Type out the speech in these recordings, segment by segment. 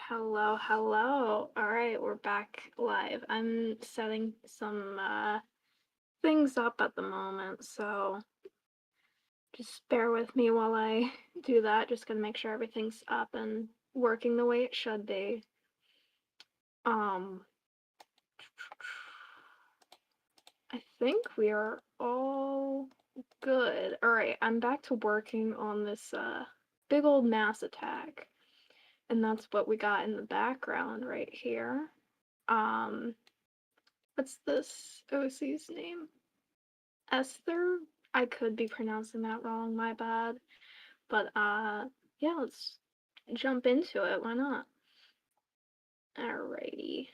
Hello, hello. All right, we're back live. I'm setting some things up at the moment, so just bear with me while I do that. Just gonna make sure everything's up and working the way it should be. Um, I think we are all good. All right, I'm back to working on this big old mass attack, and that's what we got in the background right here. Um, what's this OC's name? Esther? I could be pronouncing that wrong, my bad. But yeah, let's jump into it. Why not? Alrighty.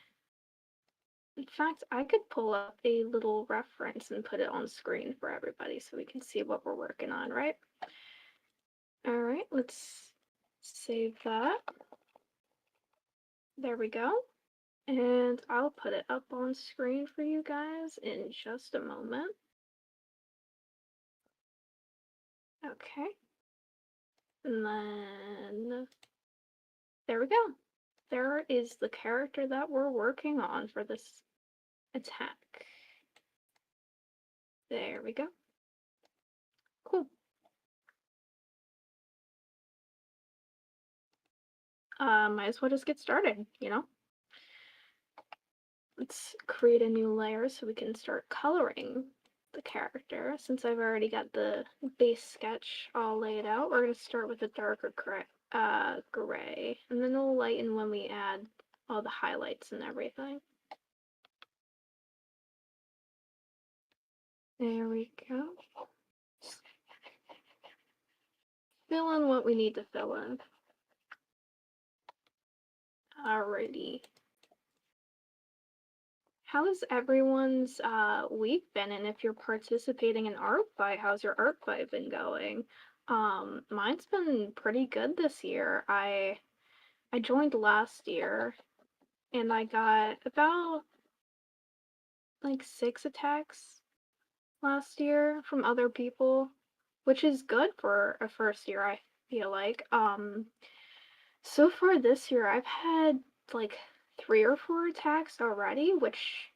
In fact, I could pull up a little reference and put it on screen for everybody so we can see what we're working on, right? Alright, let's save that. There we go. And I'll put it up on screen for you guys in just a moment. Okay. And then there we go. There is the character that we're working on for this attack. There we go. Cool. Might as well just get started, you know? Let's create a new layer so we can start coloring the character. Since I've already got the base sketch all laid out, we're going to start with a darker gray, and then it'll lighten when we add all the highlights and everything. There we go. Fill in what we need to fill in. Alrighty. How has everyone's week been? And if you're participating in Art Fight, how's your Art Fight been going? Mine's been pretty good this year. I joined last year and I got about like 6 attacks last year from other people, which is good for a first year, I feel like. So far this year I've had like 3 or 4 attacks already, which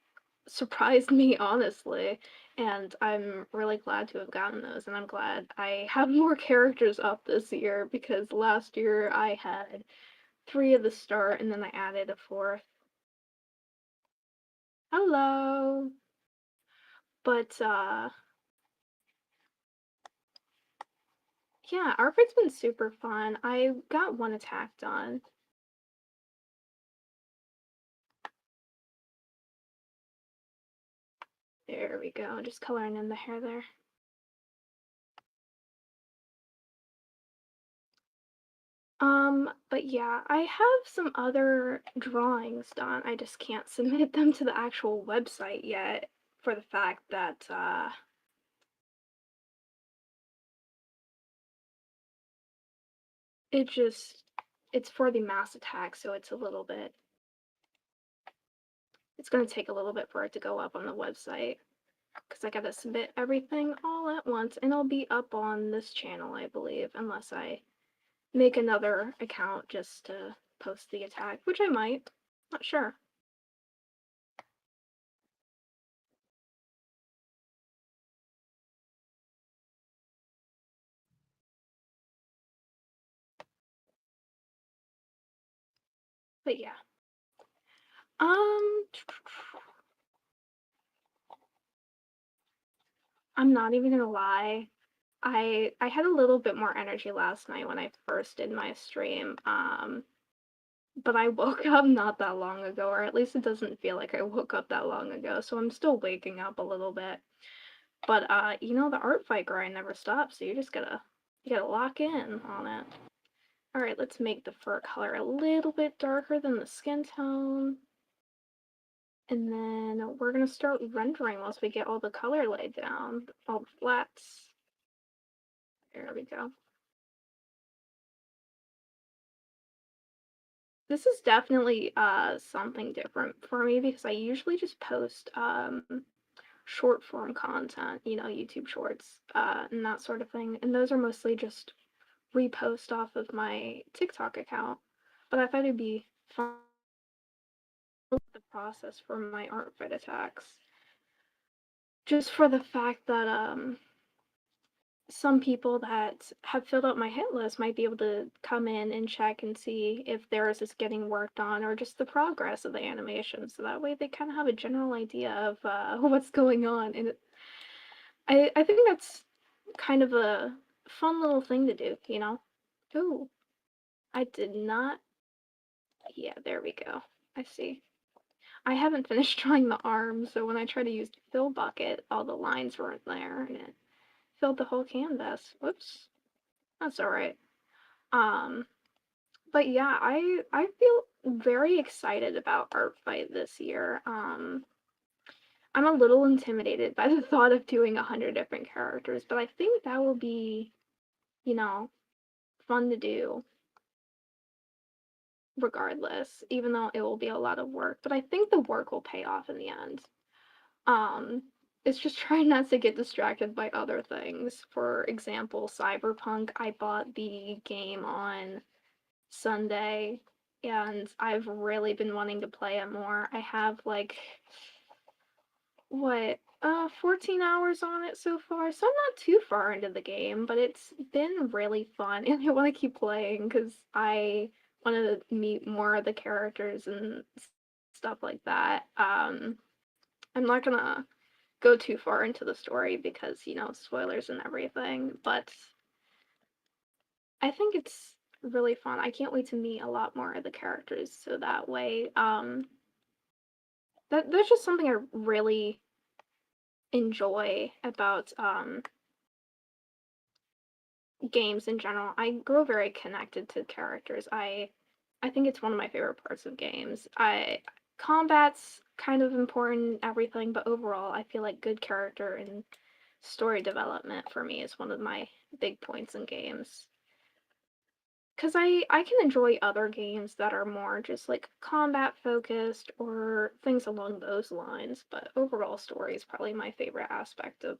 surprised me honestly, and I'm really glad to have gotten those, and I'm glad I have more characters up this year because last year I had 3 at the start and then I added a 4th. Hello. But yeah, Arfit's been super fun. I got 1 attack done. There we go, just coloring in the hair there. But yeah, I have some other drawings done. I just can't submit them to the actual website yet for the fact that, it's for the mass attack, so it's gonna take a little bit for it to go up on the website. Because I gotta submit everything all at once, and it'll be up on this channel, I believe, unless I make another account just to post the attack, which I might. Not sure. But yeah. I'm not even gonna lie. I had a little bit more energy last night when I first did my stream. But I woke up not that long ago, or at least it doesn't feel like I woke up that long ago, so I'm still waking up a little bit. But you know, the art fight grind never stops, so you gotta lock in on it. Alright, let's make the fur color a little bit darker than the skin tone. And then we're gonna start rendering once we get all the color laid down, all the flats. There we go. This is definitely something different for me because I usually just post short form content, you know, YouTube shorts, and that sort of thing. And those are mostly just repost off of my TikTok account. But I thought it'd be fun the process for my art fight attacks. Just for the fact that some people that have filled out my hit list might be able to come in and check and see if theirs is getting worked on or just the progress of the animation. So that way they kind of have a general idea of what's going on. And I think that's kind of a fun little thing to do, you know? Ooh, I did not. Yeah, there we go. I see. I haven't finished drawing the arms, so when I try to use the fill bucket, all the lines weren't there, and it filled the whole canvas. Whoops. That's alright. Um, but yeah, I feel very excited about Art Fight this year. I'm a little intimidated by the thought of doing 100 different characters, but I think that will be, you know, fun to do regardless, even though it will be a lot of work. But I think the work will pay off in the end. Um, it's just trying not to get distracted by other things. For example, Cyberpunk, I bought the game on Sunday, and I've really been wanting to play it more. I have like what 14 hours on it so far, so I'm not too far into the game, but it's been really fun, and I want to keep playing because I want to meet more of the characters and stuff like that. I'm not gonna go too far into the story because, you know, spoilers and everything, but I think it's really fun. I can't wait to meet a lot more of the characters so that way that's just something I really enjoy about games in general. I grow very connected to characters. I think it's one of my favorite parts of games. I combat's kind of important, everything, but overall, I feel like good character and story development for me is one of my big points in games. Because I can enjoy other games that are more just like combat focused or things along those lines, but overall story is probably my favorite aspect of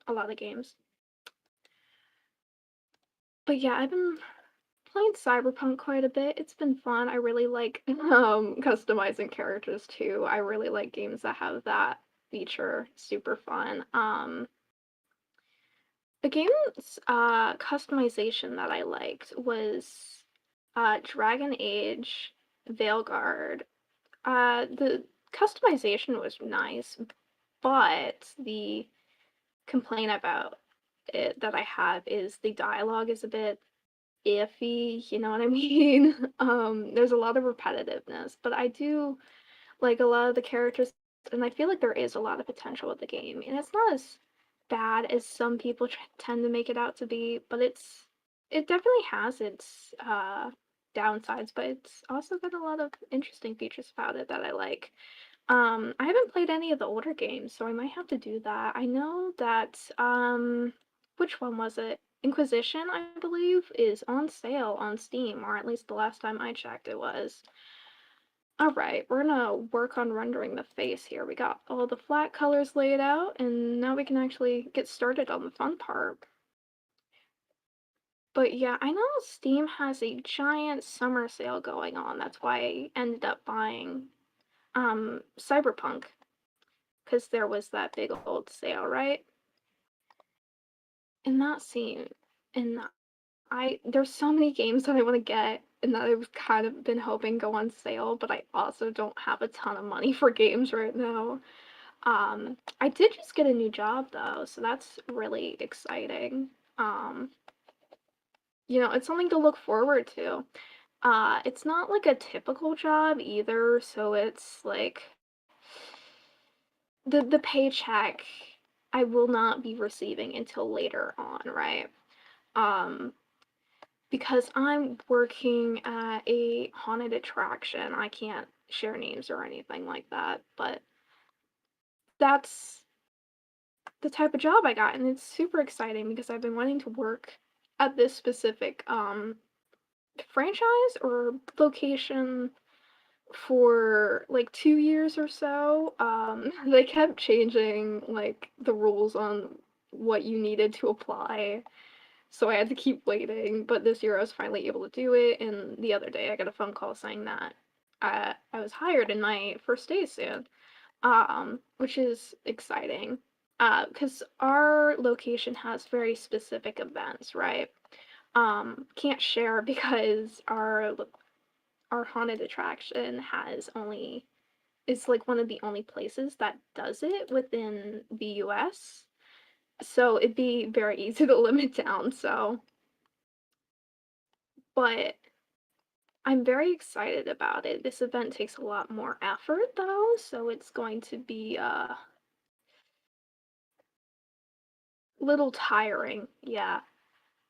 a lot of games. But yeah, I've been playing Cyberpunk quite a bit. It's been fun. I really like customizing characters too. I really like games that have that feature. Super fun. The game's customization that I liked was Dragon Age Veilguard. The customization was nice, but the complaint about it that I have is the dialogue is a bit iffy, you know what I mean? There's a lot of repetitiveness, but I do like a lot of the characters, and I feel like there is a lot of potential with the game, and it's not as bad as some people tend to make it out to be, but it definitely has its downsides, but it's also got a lot of interesting features about it that I like. I haven't played any of the older games, so I might have to do that. I know that which one was it? Inquisition, I believe, is on sale on Steam, or at least the last time I checked it was. Alright, we're gonna work on rendering the face here. We got all the flat colors laid out, and now we can actually get started on the fun part. But yeah, I know Steam has a giant summer sale going on. That's why I ended up buying Cyberpunk, because there was that big old sale, right? And that scene, and there's so many games that I want to get and that I've kind of been hoping go on sale, but I also don't have a ton of money for games right now. I did just get a new job though, so that's really exciting. Um, you know, it's something to look forward to. It's not like a typical job either, so it's like the paycheck I will not be receiving until later on, right? Um, because I'm working at a haunted attraction. I can't share names or anything like that, but that's the type of job I got, and it's super exciting because I've been wanting to work at this specific franchise or location for like 2 years or so. They kept changing like the rules on what you needed to apply, So I had to keep waiting, but this year I was finally able to do it, and the other day I got a phone call saying that I was hired in my first day soon, which is exciting. Because our location has very specific events, right? Can't share because our haunted attraction has only is like one of the only places that does it within the US. So it'd be very easy to limit down, so but I'm very excited about it. This event takes a lot more effort though, so it's going to be a little tiring. Yeah.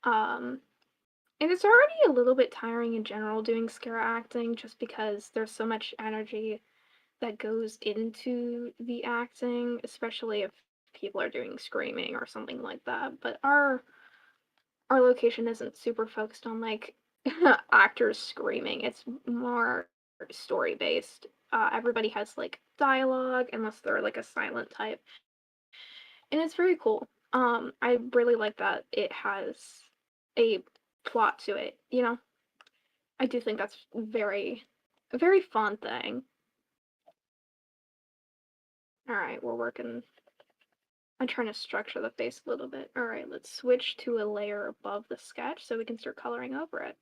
Um and it's already a little bit tiring in general doing scare acting just because there's so much energy that goes into the acting, especially if people are doing screaming or something like that. But our location isn't super focused on like actors screaming. It's more story based. Everybody has like dialogue unless they're like a silent type, and it's very cool. I really like that it has a plot to it. You know, I do think that's a very fun thing. All right, we're working. I'm trying to structure the face a little bit. All right, let's switch to a layer above the sketch so we can start coloring over it.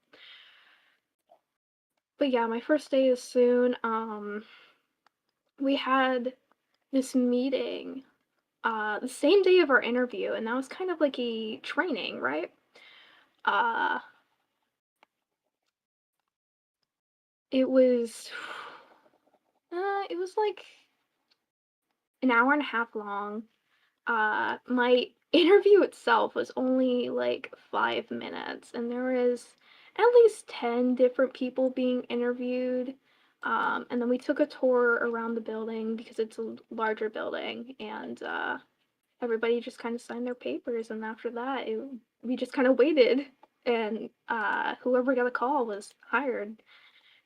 But yeah, my first day is soon. We had this meeting the same day of our interview, and that was kind of like a training, right? Uh, it was it was like an hour and a half long. My interview itself was only like 5 minutes, and there was at least 10 different people being interviewed. And then we took a tour around the building because it's a larger building, and everybody just kind of signed their papers. And after that, we just kind of waited, and whoever got a call was hired.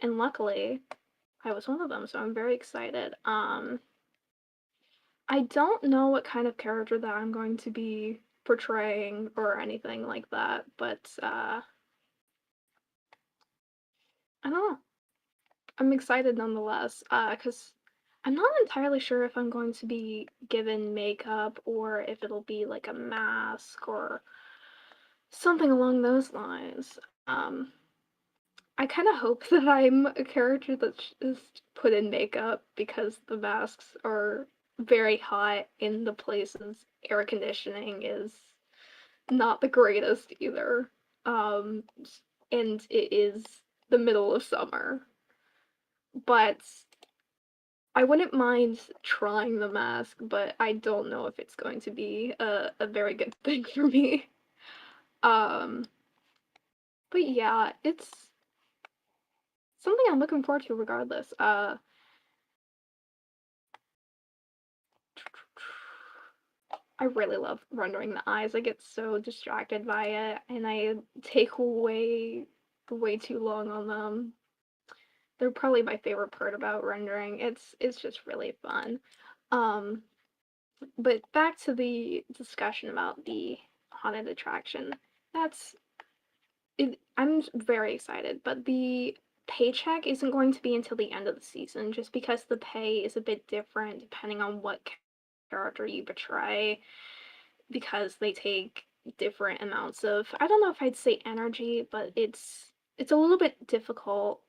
And luckily, I was one of them, so I'm very excited. I don't know what kind of character that I'm going to be portraying or anything like that, but I don't know. I'm excited nonetheless, because I'm not entirely sure if I'm going to be given makeup or if it'll be like a mask or something along those lines. I kind of hope that I'm a character that's just put in makeup because the masks are very hot in the places air conditioning is not the greatest either. Um, and it is the middle of summer. But I wouldn't mind trying the mask, but I don't know if it's going to be a very good thing for me. Um, but yeah, it's something I'm looking forward to regardless. I really love rendering the eyes. I get so distracted by it, and I take way too long on them. They're probably my favorite part about rendering. It's just really fun. Um, but back to the discussion about the haunted attraction. That's it. I'm very excited, but the paycheck isn't going to be until the end of the season, just because the pay is a bit different depending on what character you portray, because they take different amounts of, I don't know if I'd say energy, but it's a little bit difficult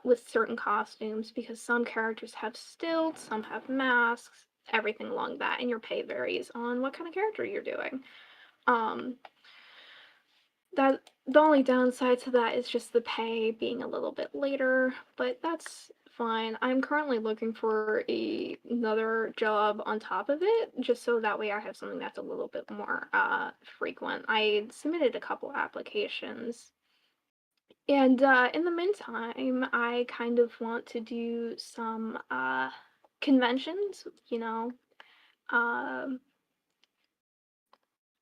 with certain costumes because some characters have stilts, some have masks, everything along that, and your pay varies on what kind of character you're doing. Um, that the only downside to that is just the pay being a little bit later, but that's fine. I'm currently looking for another job on top of it, just so that way I have something that's a little bit more frequent. I submitted a couple applications, and in the meantime, I kind of want to do some conventions, um,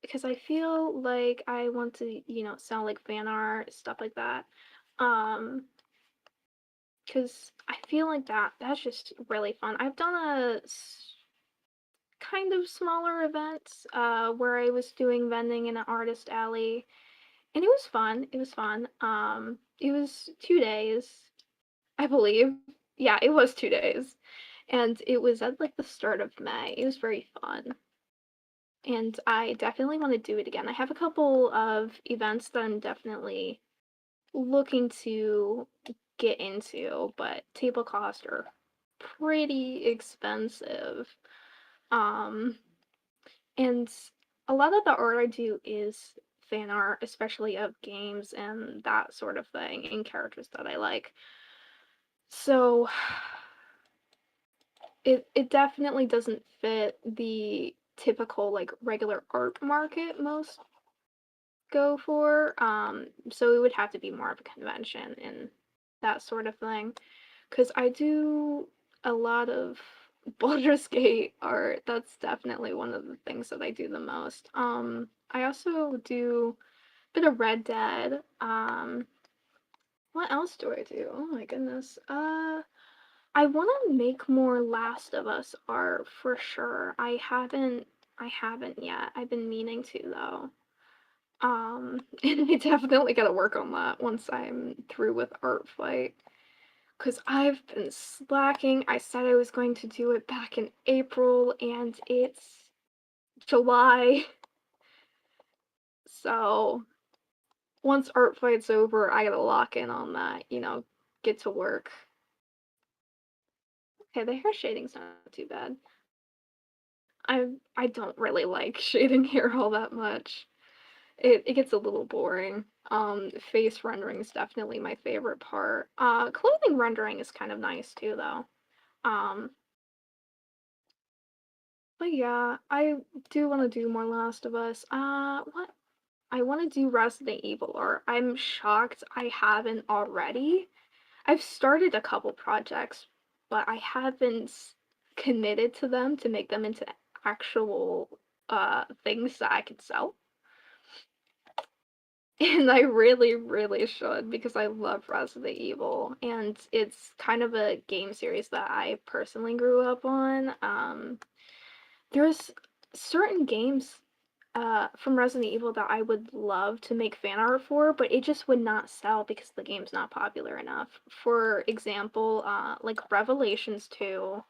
because I feel like I want to, sell like fan art, stuff like that. Um, because I feel like that's just really fun. I've done kind of smaller events where I was doing vending in an artist alley, and it was fun. It was fun. It was 2 days, I believe. Yeah, it was 2 days, and it was at like the start of May. It was very fun, and I definitely want to do it again. I have a couple of events that I'm definitely looking to get into, but table costs are pretty expensive. Um, and a lot of the art I do is fan art, especially of games and that sort of thing, and characters that I like. So it definitely doesn't fit the typical like regular art market most go for. So it would have to be more of a convention and that sort of thing. Because I do a lot of Baldur's Gate art. That's definitely one of the things that I do the most. I also do a bit of Red Dead. What else do I do? Oh my goodness. I want to make more Last of Us art for sure. I haven't yet. I've been meaning to though. And I definitely gotta work on that once I'm through with Art Fight. Because I've been slacking. I said I was going to do it back in April, and it's July. So once Art Fight's over, I gotta lock in on that, get to work. Okay, the hair shading's not too bad. I don't really like shading hair all that much. It gets a little boring. Face rendering is definitely my favorite part. Clothing rendering is kind of nice too, though. Um, but yeah, I do want to do more Last of Us. What? I want to do Resident Evil art. I'm shocked I haven't already. I've started a couple projects, but I haven't committed to them to make them into actual things that I could sell. And I really, really should because I love Resident Evil, and it's kind of a game series that I personally grew up on. There's certain games from Resident Evil that I would love to make fan art for, but it just would not sell because the game's not popular enough. For example, like Revelations 2.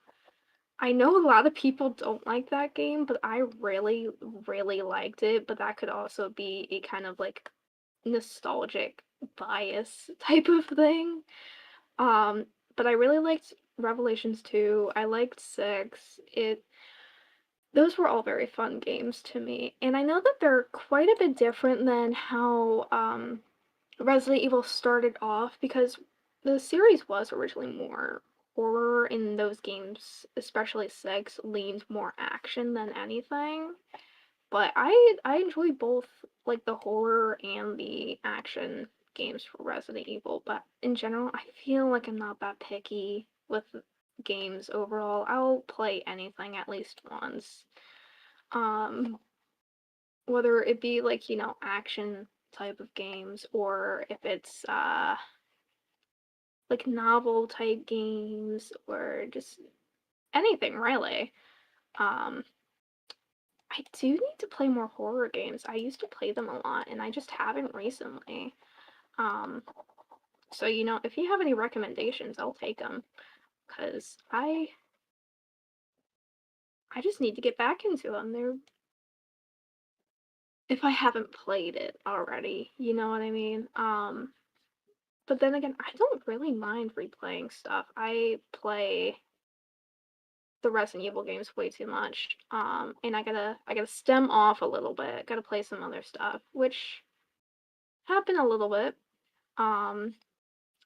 I know a lot of people don't like that game, but I really, really liked it, but that could also be a kind of like nostalgic bias type of thing. Um, but I really liked Revelations 2. I liked 6. Those were all very fun games to me. And I know that they're quite a bit different than how Resident Evil started off because the series was originally more horror in those games, especially 6 leaned more action than anything. But I enjoy both like the horror and the action games for Resident Evil, but in general, I feel like I'm not that picky with games overall. I'll play anything at least once. Um, whether it be like, action type of games or if it's like novel type games or just anything really. Um, I do need to play more horror games. I used to play them a lot and I just haven't recently. Um, so if you have any recommendations, I'll take them because I just need to get back into them. They're if I haven't played it already, you know what I mean? But then again, I don't really mind replaying stuff. I play the Resident Evil games way too much. And I gotta stem off a little bit. Gotta play some other stuff, which happened a little bit. Um,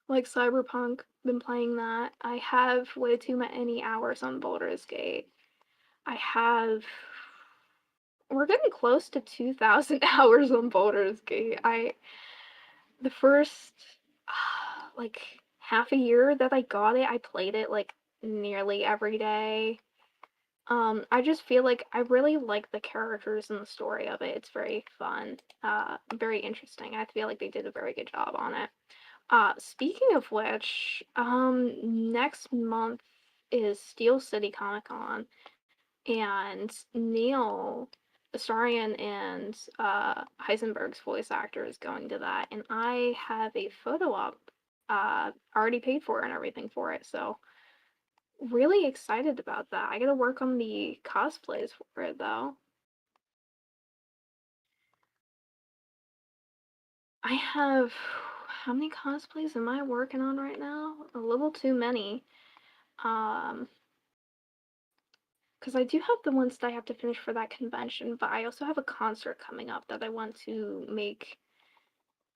like Cyberpunk, been playing that. I have way too many hours on Baldur's Gate. I have we're getting close to 2,000 hours on Baldur's Gate. The first like half a year that I got it, I played it like nearly every day. I just feel like I really like the characters and the story of it. It's very fun, very interesting. I feel like they did a very good job on it. Speaking of which, next month is Steel City Comic Con, and Neil Astarian and Heisenberg's voice actor is going to that, and I have a photo op already paid for and everything for it, so really excited about that. I gotta work on the cosplays for it though. I have how many cosplays am I working on right now? A little too many. Um, because I do have the ones that I have to finish for that convention, but I also have a concert coming up that I want to make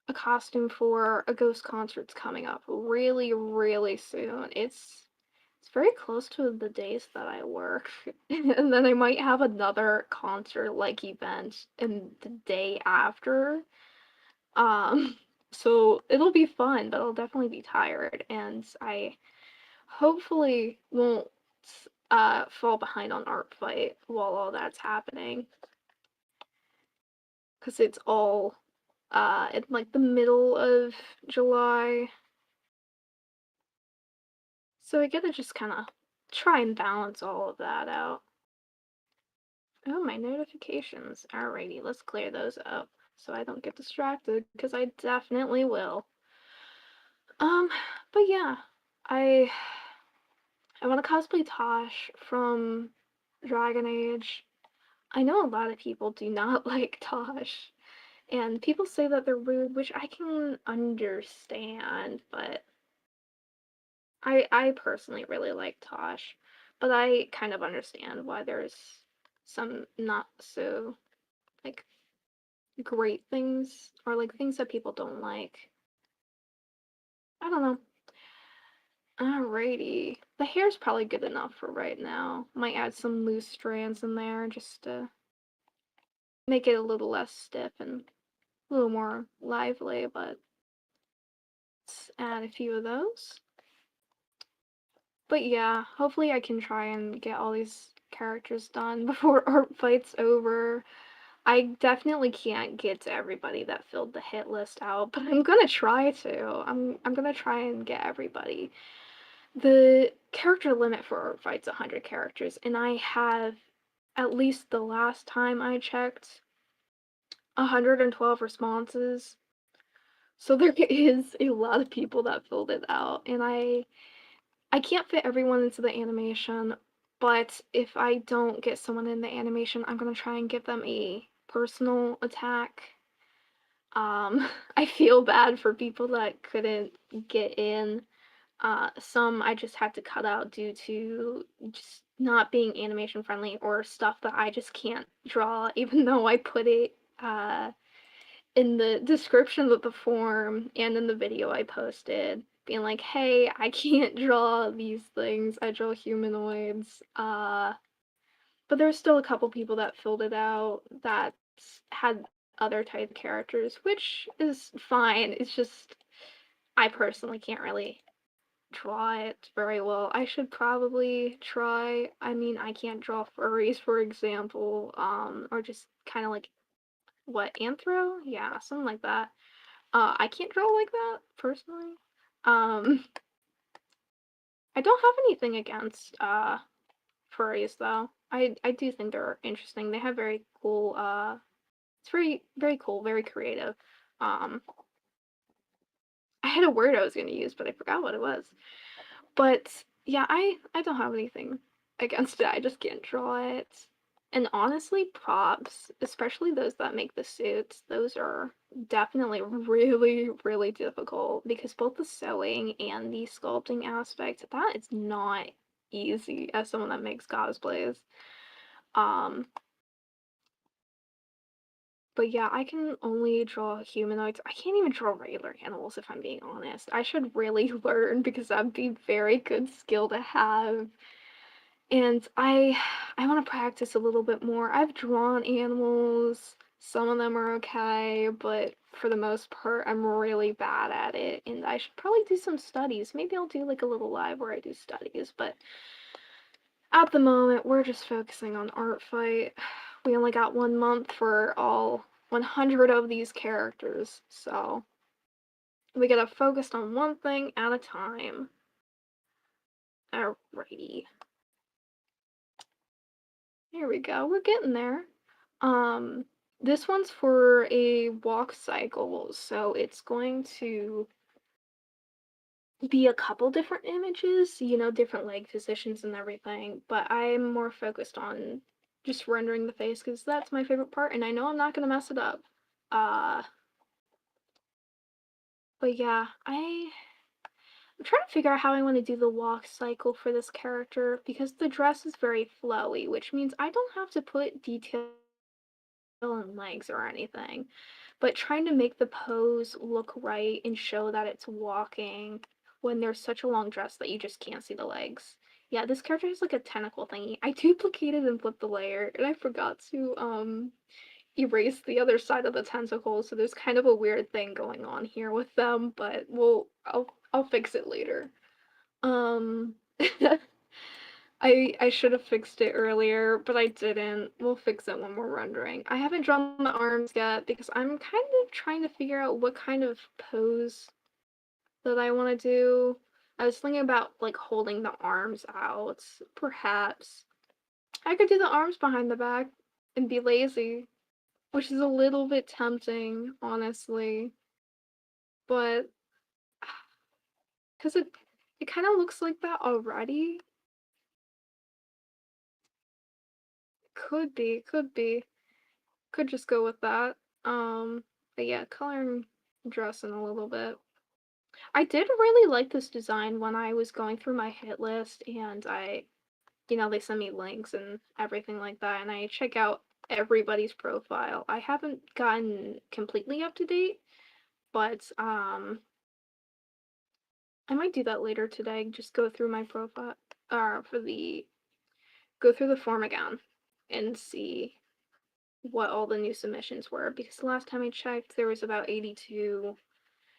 a costume for. A ghost concert's coming up really, really soon. It's very close to the days that I work. And then I might have another concert like event in the day after. Um, so it'll be fun, but I'll definitely be tired, and I hopefully won't fall behind on Art Fight while all that's happening, because it's all in like the middle of July. So I gotta just kind of try and balance all of that out. Oh, my notifications. Alrighty, let's clear those up so I don't get distracted, because I definitely will. Um, but yeah, I I want to cosplay Tosh from Dragon Age. I know a lot of people do not like Tosh, and people say that they're rude, which I can understand, but I personally really like Tosh, but I kind of understand why there's some not so like great things or like things that people don't like. I don't know. Alrighty. The hair's probably good enough for right now. Might add some loose strands in there just to make it a little less stiff and a little more lively, but let's add a few of those. But yeah, hopefully I can try and get all these characters done before Art Fight's over. I definitely can't get to everybody that filled the hit list out, but I'm gonna try to. I'm gonna try and get everybody. The character limit for Art Fight's 100 characters, and I have, at least the last time I checked, 112 responses. So there is a lot of people that filled it out, and I can't fit everyone into the animation, but if I don't get someone in the animation, I'm gonna try and give them a personal attack. I feel bad for people that couldn't get in. Some I just had to cut out due to just not being animation friendly or stuff that I just can't draw, even though I put it in the description of the form and in the video I posted, being like, hey, I can't draw these things. I draw humanoids. But there's still a couple people that filled it out that had other type characters, which is fine. It's just I personally can't really draw it very well. I should probably try. I mean, I can't draw furries, for example, or just kind of like what anthro? Yeah, something like that. I can't draw like that personally. Um, I don't have anything against furries though. I do think they're interesting. They have very cool. It's very cool, very creative. Um, I had a word I was gonna use, but I forgot what it was. But yeah, I don't have anything against it. I just can't draw it. And honestly, props, especially those that make the suits, those are definitely really, really difficult because both the sewing and the sculpting aspect, that is not easy as someone that makes cosplays. Um, but yeah, I can only draw humanoids. I can't even draw regular animals if I'm being honest. I should really learn because that'd be very good skill to have. And I want to practice a little bit more. I've drawn animals. Some of them are okay, but for the most part, I'm really bad at it, and I should probably do some studies. Maybe I'll do like a little live where I do studies, but at the moment, we're just focusing on Art Fight. We only got 1 month for all 100 of these characters, so we gotta focus on one thing at a time. Alrighty. Here we go. We're getting there. Um, this one's for a walk cycle, so it's going to be a couple different images, different leg positions and everything, but I'm more focused on just rendering the face because that's my favorite part, and I know I'm not gonna mess it up. Uh, but yeah, I'm trying to figure out how I want to do the walk cycle for this character because the dress is very flowy, which means I don't have to put detail in legs or anything. But trying to make the pose look right and show that it's walking when there's such a long dress that you just can't see the legs. Yeah, this character has like a tentacle thingy. I duplicated and flipped the layer, and I forgot to erase the other side of the tentacle, so there's kind of a weird thing going on here with them, but I'll fix it later. Um I should have fixed it earlier, but I didn't. We'll fix it when we're rendering. I haven't drawn the arms yet because I'm kind of trying to figure out what kind of pose that I want to do. I was thinking about like holding the arms out. Perhaps I could do the arms behind the back and be lazy, which is a little bit tempting, honestly. But because it kind of looks like that already. Could be, could be. Could just go with that. But yeah, coloring dressing a little bit. I did really like this design when I was going through my hit list and they send me links and everything like that, and I check out everybody's profile. I haven't gotten completely up to date, but I might do that later today. Just go through my profile, go through the form again and see what all the new submissions were because the last time I checked there was about 82,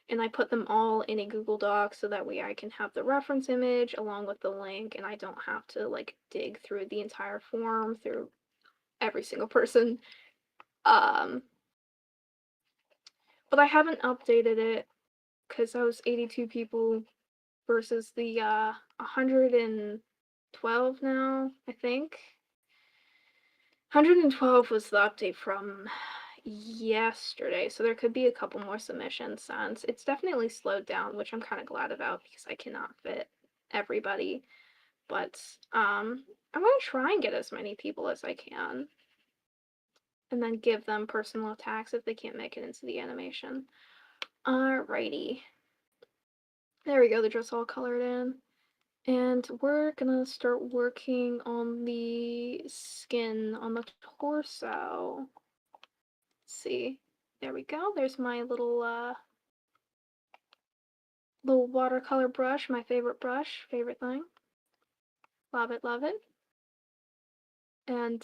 and I put them all in a Google Doc so that way I can have the reference image along with the link and I don't have to like dig through the entire form through every single person. Um but I haven't updated it because I was 82 people versus the 112 now, I think. 112 was the update from yesterday, so there could be a couple more submissions since. It's definitely slowed down, which I'm kind of glad about because I cannot fit everybody. But I'm gonna try and get as many people as I can, and then give them personal attacks if they can't make it into the animation. Alrighty. There we go, the dress all colored in. And we're gonna start working on the skin on the torso. Let's see. There we go. There's my little watercolor brush, my favorite brush, favorite thing. Love it, love it. And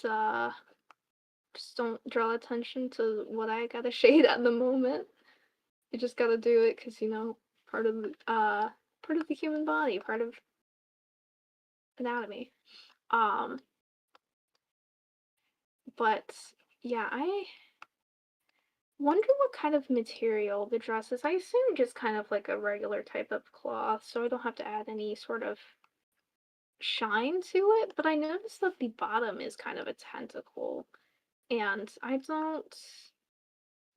just don't draw attention to what I gotta shade at the moment. You just gotta do it because part of the human body, part of anatomy. Um, but yeah, I wonder what kind of material the dress is. I assume just kind of like a regular type of cloth, so I don't have to add any sort of shine to it, but I noticed that the bottom is kind of a tentacle, and I don't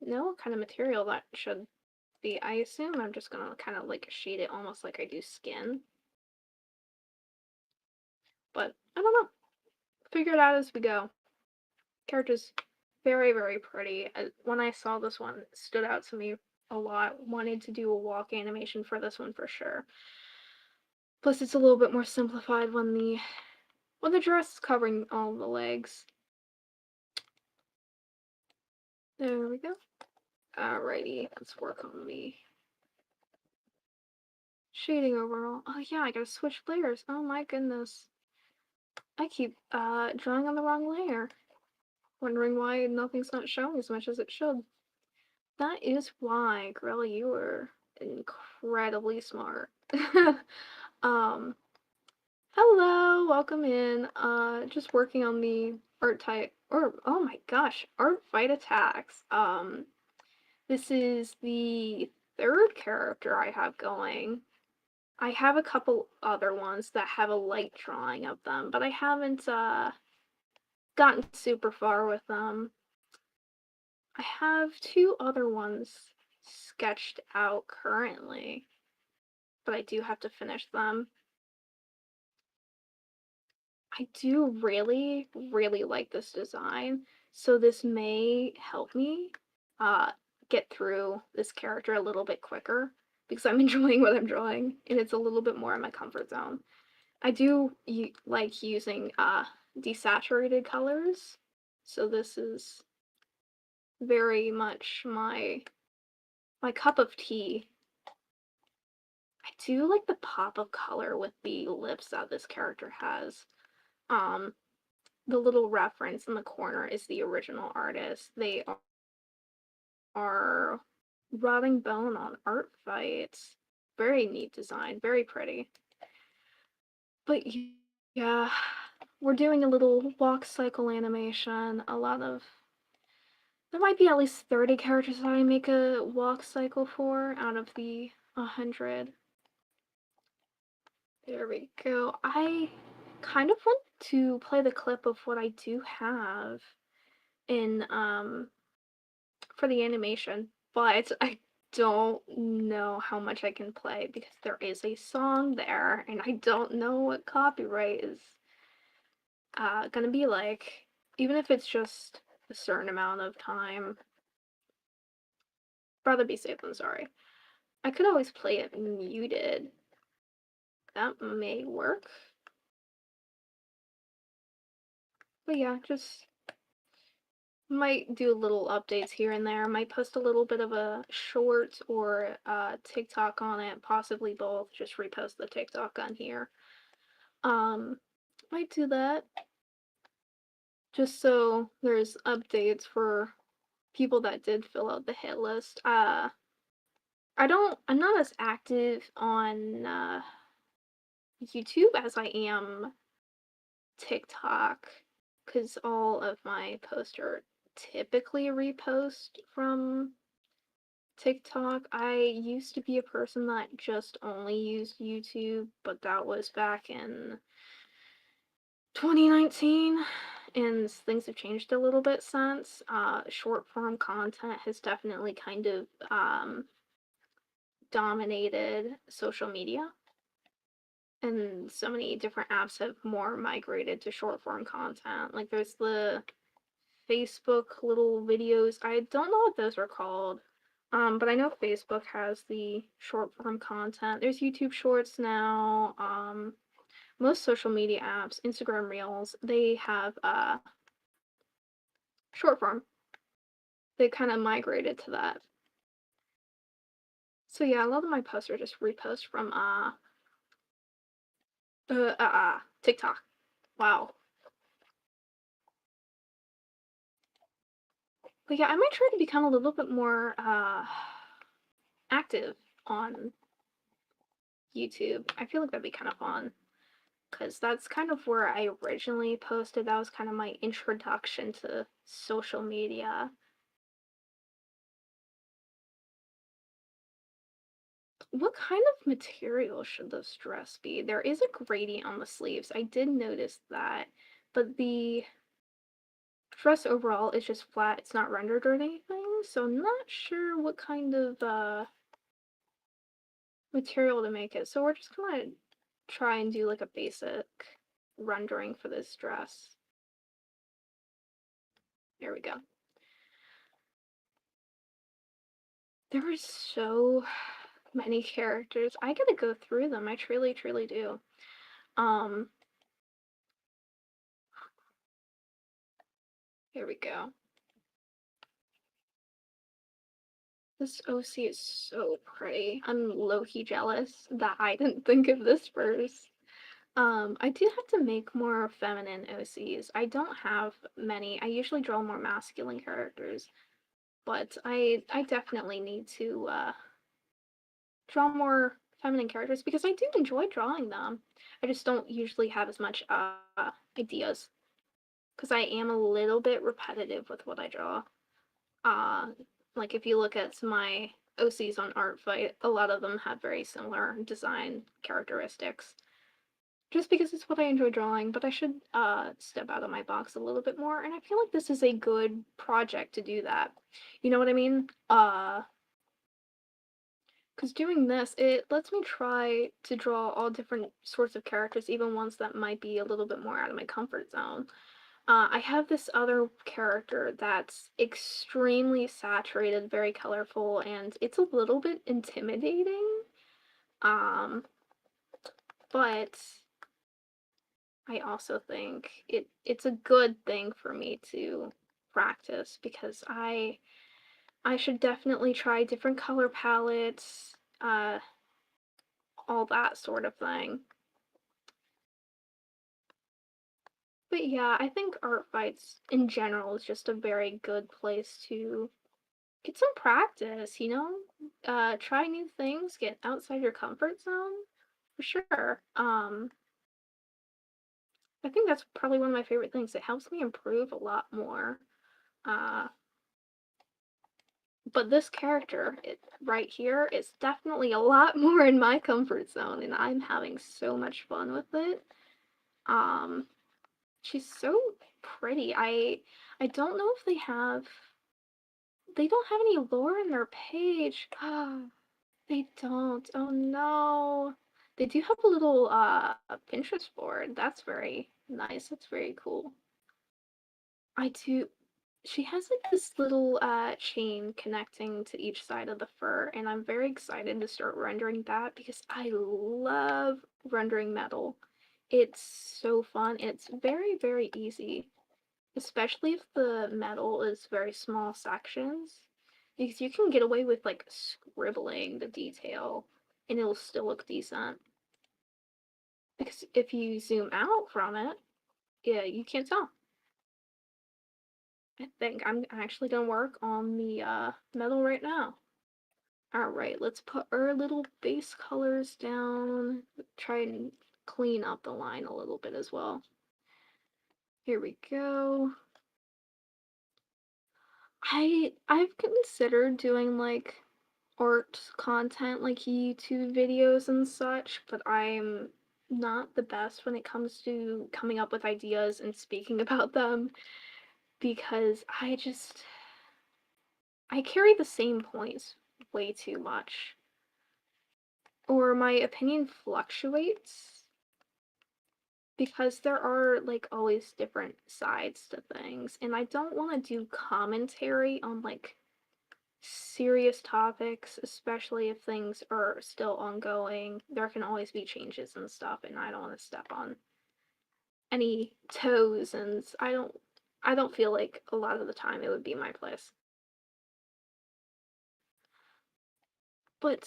know what kind of material that should be. I assume I'm just gonna kind of like shade it almost like I do skin, but I don't know. Figure it out as we go. Character's very, very pretty. When I saw this one, it stood out to me a lot. Wanted to do a walk animation for this one for sure. Plus, it's a little bit more simplified when the dress is covering all the legs. There we go. Alrighty, let's work on the shading overall. Oh yeah, I gotta switch layers. Oh my goodness. I keep drawing on the wrong layer. Wondering why nothing's not showing as much as it should. That is why, girl, you were incredibly smart. um, hello, welcome in. Just working on the art type, or oh my gosh, art fight attacks. This is the third character I have going. I have a couple other ones that have a light drawing of them, but I haven't gotten super far with them. I have 2 other ones sketched out currently, but I do have to finish them. I do really, really like this design, so this may help me uh, get through this character a little bit quicker because I'm enjoying what I'm drawing and it's a little bit more in my comfort zone. I do like using desaturated colors, so this is very much my cup of tea. I do like the pop of color with the lips that this character has. Um, the little reference in the corner is the original artist. They are Rotting Bone on Art Fights. Very neat design, very pretty. But yeah, we're doing a little walk cycle animation. There might be at least 30 characters that I make a walk cycle for out of the 100. There we go. I kind of want to play the clip of what I do have in for the animation, but I don't know how much I can play because there is a song there and I don't know what copyright is gonna be like, even if it's just a certain amount of time. Rather be safe than sorry. I could always play it muted. That may work. But yeah, just might do little updates here and there. Might post a little bit of a short or TikTok on it, possibly both. Just repost the TikTok on here. Um, might do that just so there's updates for people that did fill out the hit list. I'm not as active on YouTube as I am TikTok because all of my posts are typically repost from TikTok. I used to be a person that just only used YouTube, but that was back in 2019, and things have changed a little bit since. Short form content has definitely kind of dominated social media, and so many different apps have more migrated to short form content. Like there's the Facebook little videos. I don't know what those are called. But I know Facebook has the short form content. There's YouTube Shorts now. Most social media apps, Instagram Reels, they have short form. They kind of migrated to that. So yeah, a lot of my posts are just reposts from TikTok. Wow. But yeah, I might try to become a little bit more active on YouTube. I feel like that'd be kind of fun because that's kind of where I originally posted. That was kind of my introduction to social media. What kind of material should this dress be? There is a gradient on the sleeves. I did notice that, but the dress overall is just flat. It's not rendered or anything, so I'm not sure what kind of material to make it. So we're just gonna try and do like a basic rendering for this dress. There we go. There were so many characters. I gotta go through them. I truly, truly do. Um, Here we go. This OC is so pretty. I'm low-key jealous that I didn't think of this first. I do have to make more feminine OCs. I don't have many. I usually draw more masculine characters, but I definitely need to draw more feminine characters because I do enjoy drawing them. I just don't usually have as much ideas because I am a little bit repetitive with what I draw. Uh, like if you look at my OCs on Art Fight, a lot of them have very similar design characteristics. just because it's what I enjoy drawing, but I should step out of my box a little bit more, and I feel like this is a good project to do that. You know what I mean? Because doing this, it lets me try to draw all different sorts of characters, even ones that might be a little bit more out of my comfort zone. I have this other character that's extremely saturated, very colorful, and it's a little bit intimidating. Um, but I also think it's a good thing for me to practice because I should definitely try different color palettes, all that sort of thing. But yeah, I think art fights in general is just a very good place to get some practice, you know? Try new things, get outside your comfort zone, for sure. I think that's probably one of my favorite things. It helps me improve a lot more. Uh, but this character right here is definitely a lot more in my comfort zone, and I'm having so much fun with it. Um, she's so pretty. I don't know if they don't have any lore in their page. They don't. Oh no. They do have a little Pinterest board. That's very nice. That's very cool. I do. She has like this little chain connecting to each side of the fur, and I'm very excited to start rendering that because I love rendering metal. It's so fun. It's very, very easy, especially if the metal is very small sections, because you can get away with like scribbling the detail and it'll still look decent. Because if you zoom out from it, yeah, you can't tell. I think I'm actually gonna work on the metal right now. Alright, let's put our little base colors down. Try and clean up the line a little bit as well. Here we go. I've considered doing like art content like YouTube videos and such, but I'm not the best when it comes to coming up with ideas and speaking about them because I carry the same points way too much. Or my opinion fluctuates because there are like always different sides to things, and I don't want to do commentary on like serious topics, especially if things are still ongoing. There can always be changes and stuff, and I don't want to step on any toes, and I don't feel like a lot of the time it would be my place. But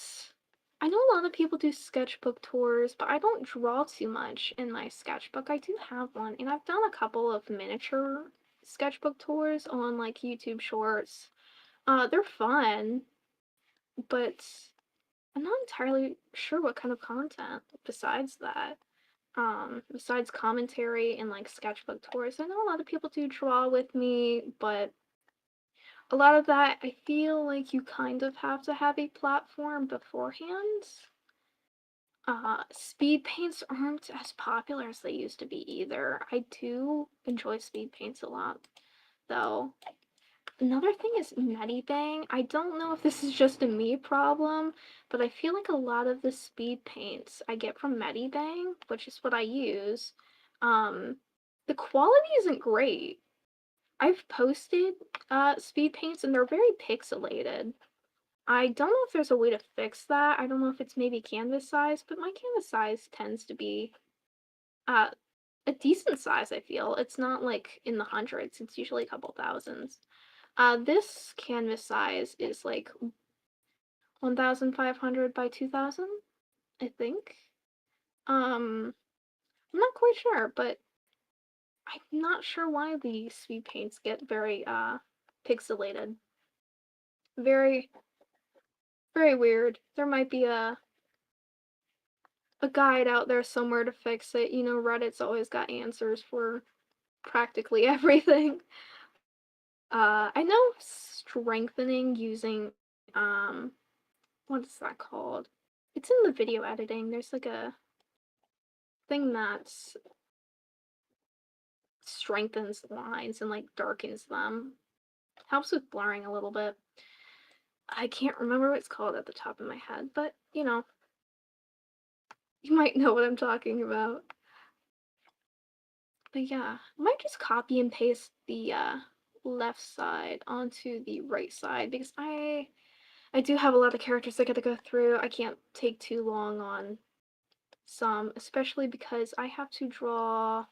I know a lot of people do sketchbook tours, but I don't draw too much in my sketchbook. I do have one, and I've done a couple of miniature sketchbook tours on like YouTube Shorts. They're fun, but I'm not entirely sure what kind of content besides that. Besides commentary and like sketchbook tours. I know a lot of people do draw with me, but a lot of that I feel like you kind of have to have a platform beforehand. Speed paints aren't as popular as they used to be either. I do enjoy speed paints a lot, though. Another thing is Medibang. I don't know if this is just a me problem, but I feel like a lot of the speed paints I get from Medibang, which is what I use, um, the quality isn't great. I've posted speed paints and they're very pixelated. I don't know if there's a way to fix that. I don't know if it's maybe canvas size, but my canvas size tends to be uh a decent size, I feel. It's not like in the hundreds, it's usually a couple thousands. This canvas size is like 1,500 by 2,000, I think. I'm not quite sure, but I'm not sure why the speed paints get very pixelated. Very very weird. There might be a guide out there somewhere to fix it. You know, Reddit's always got answers for practically everything. I know strengthening using what is that called? It's in the video editing. There's like thing that strengthens the lines and like darkens them. Helps with blurring a little bit. I can't remember what it's called at the top of my head, but you know, you might know what I'm talking about. But yeah, I might just copy and paste the left side onto the right side because I do have a lot of characters I gotta go through. I can't take too long on some, especially because I have to draw a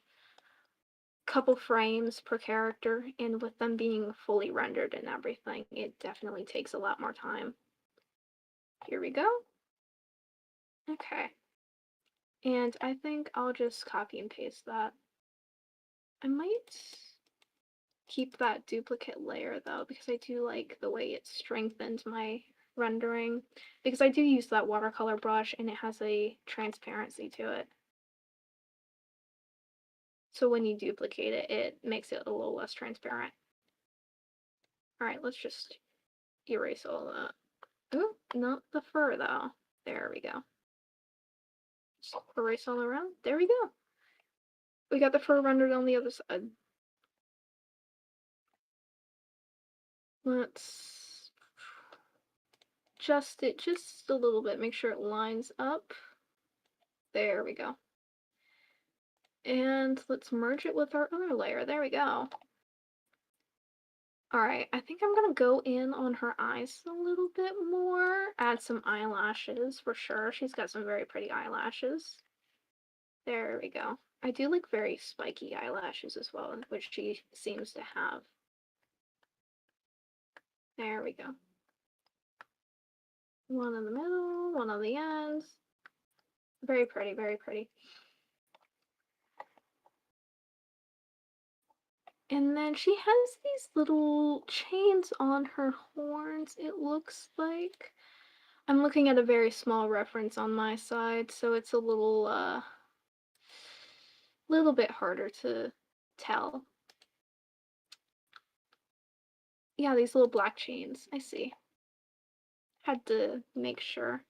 couple frames per character, and with them being fully rendered and everything, it definitely takes a lot more time. Here we go. Okay. And I think I'll just copy and paste that. I might keep that duplicate layer though, because I do like the way it strengthened my rendering, because I do use that watercolor brush and it has a transparency to it. So when you duplicate it, it makes it a little less transparent. Alright, let's just erase all that. Ooh, not the fur though. There we go. Just erase all around. There we go. We got the fur rendered on the other side. Let's adjust it just a little bit, make sure it lines up. There we go. And let's merge it with our other layer. There we go. Alright, I think I'm gonna go in on her eyes a little bit more. Add some eyelashes for sure. She's got some very pretty eyelashes. There we go. I do like very spiky eyelashes as well, which she seems to have. There we go. One in the middle, one on the ends. Very pretty, very pretty. And then she has these little chains on her horns, it looks like. I'm looking at a very small reference on my side, so it's a little bit harder to tell. Yeah, these little black chains, I see. Had to make sure.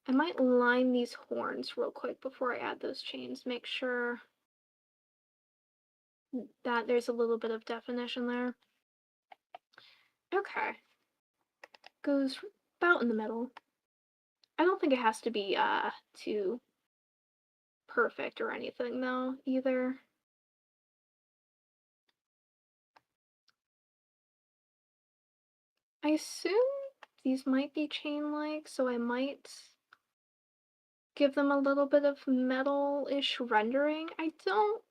I might line these horns real quick before I add those chains, make sure that there's a little bit of definition there. Okay. Goes about in the middle. I don't think it has to be too perfect or anything though, either. I assume these might be chain-like, so I might give them a little bit of metal-ish rendering. I don't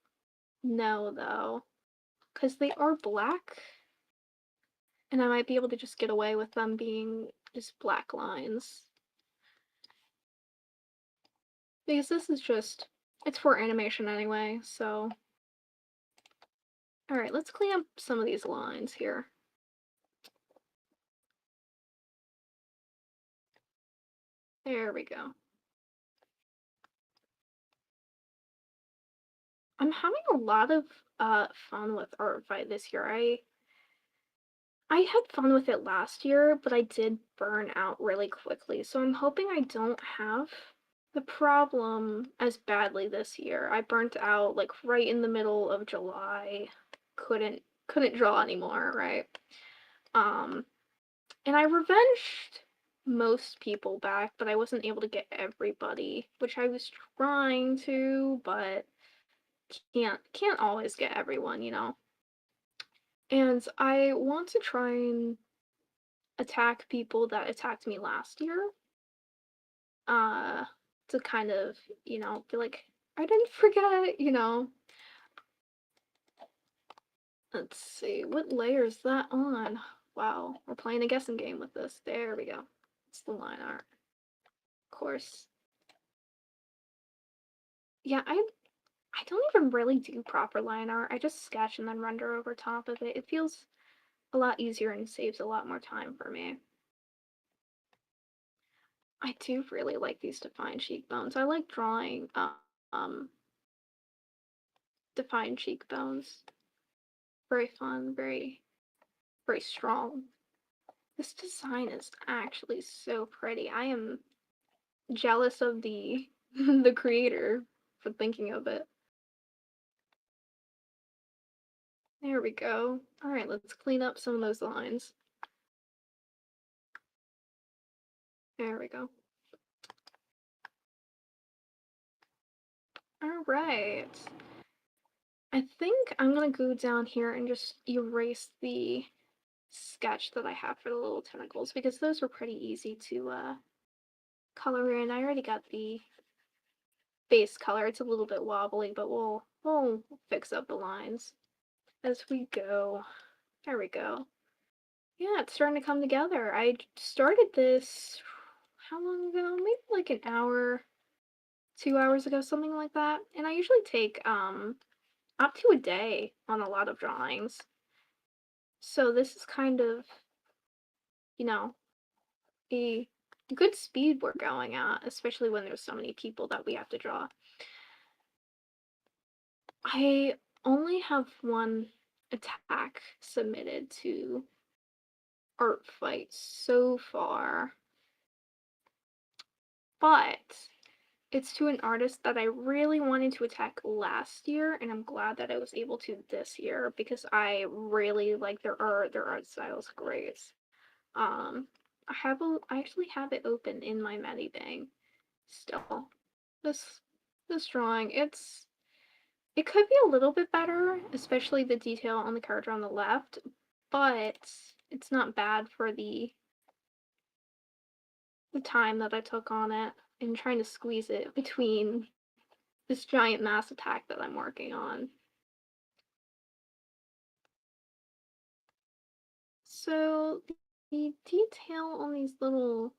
know though, because they are black, and I might be able to just get away with them being just black lines. Because this is just, it's for animation anyway, so. Alright, let's clean up some of these lines here. There we go. I'm having a lot of fun with Artfight this year. I had fun with it last year, but I did burn out really quickly, so I'm hoping I don't have the problem as badly this year. I burnt out like right in the middle of July. Couldn't draw anymore, right? And I revenged most people back, but I wasn't able to get everybody, which I was trying to, but can't always get everyone, you know. And I want to try and attack people that attacked me last year. Uh to kind of, you know, be like, I didn't forget, you know. Let's see, what layer is that on? Wow, we're playing a guessing game with this. There we go. It's the line art. Of course. Yeah, I don't even really do proper line art. I just sketch and then render over top of it. It feels a lot easier and saves a lot more time for me. I do really like these defined cheekbones. I like drawing um defined cheekbones. Very fun, very strong. This design is actually so pretty. I am jealous of the the creator for thinking of it. There we go. Alright, let's clean up some of those lines. There we go. Alright. I think I'm gonna go down here and just erase the sketch that I have for the little tentacles because those were pretty easy to color in. I already got the base color. It's a little bit wobbly, but we'll fix up the lines as we go. There we go. Yeah, it's starting to come together. I started this how long ago? Maybe like an hour, 2 hours ago, something like that. And I usually take up to a day on a lot of drawings. So this is kind of, you know, a good speed we're going at, especially when there's so many people that we have to draw. I only have one attack submitted to Art Fight so far, but it's to an artist that I really wanted to attack last year, and I'm glad that I was able to this year because I really like their art. Their art style is great. I actually have it open in my Medibang still. This this drawing, it could be a little bit better, especially the detail on the character on the left, but it's not bad for the time that I took on it and trying to squeeze it between this giant mass attack that I'm working on. So the detail on these little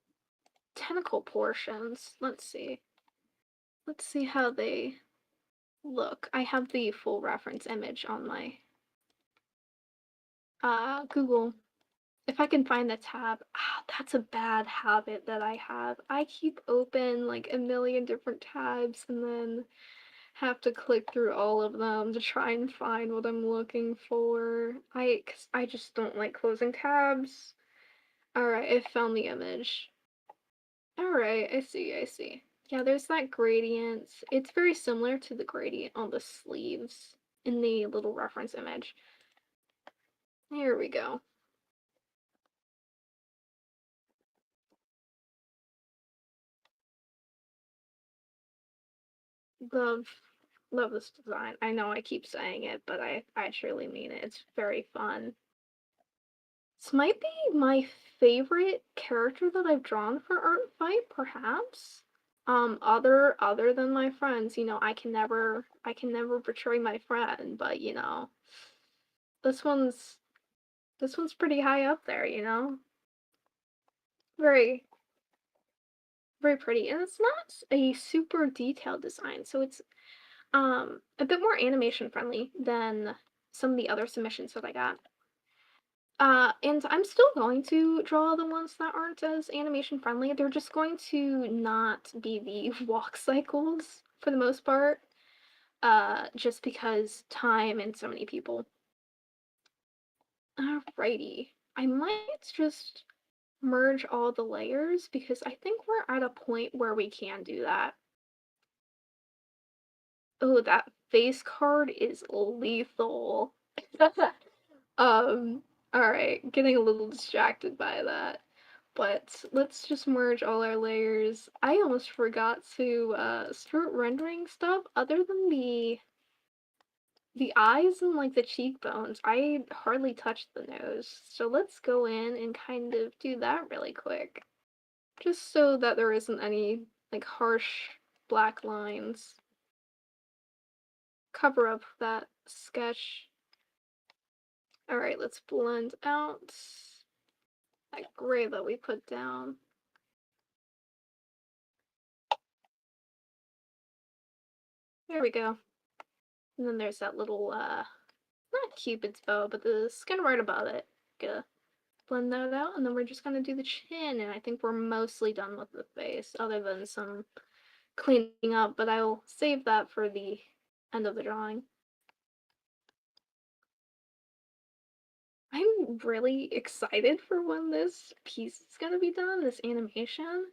tentacle portions, let's see. Let's see how they look. I have the full reference image on my Google. If I can find the tab, that's a bad habit that I have. I keep open like a million different tabs and then have to click through all of them to try and find what I'm looking for. Cause I just don't like closing tabs. Alright, I found the image. Alright, I see. Yeah, there's that gradient. It's very similar to the gradient on the sleeves in the little reference image. Here we go. Love this design. I know I keep saying it, but I truly mean it. It's very fun. This might be my favorite character that I've drawn for Art Fight, perhaps. Other than my friends, I can never betray my friend, but this one's this one's pretty high up there, Very very pretty. And it's not a super detailed design, so it's a bit more animation friendly than some of the other submissions that I got. And I'm still going to draw the ones that aren't as animation friendly. They're just going to not be the walk cycles for the most part, just because time and so many people. Alrighty. I might just merge all the layers because I think we're at a point where we can do that. Oh, that face card is lethal. Alright, getting a little distracted by that. But let's just merge all our layers. I almost forgot to start rendering stuff other than the eyes and like the cheekbones. I hardly touched the nose. So let's go in and kind of do that really quick. Just so that there isn't any like harsh black lines. Cover up that sketch. Alright, let's blend out that gray that we put down. There we go. And then there's that little, not Cupid's bow, but the skin right above it. Gonna blend that out, and then we're just gonna do the chin, and I think we're mostly done with the face, other than some cleaning up, but I'll save that for the end of the drawing. I'm really excited for when this piece is gonna be done, this animation.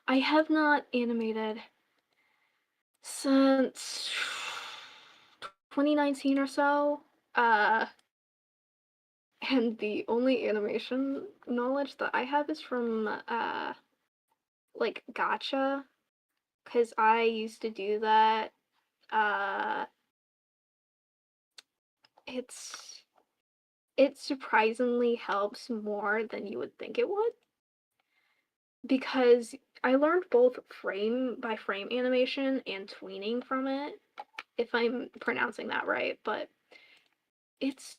I have not animated since 2019 or so. Uh, and the only animation knowledge that I have is from like Gacha, because I used to do that. Uh, it's it surprisingly helps more than you would think it would, because I learned both frame by frame animation and tweening from it, if I'm pronouncing that right, but it's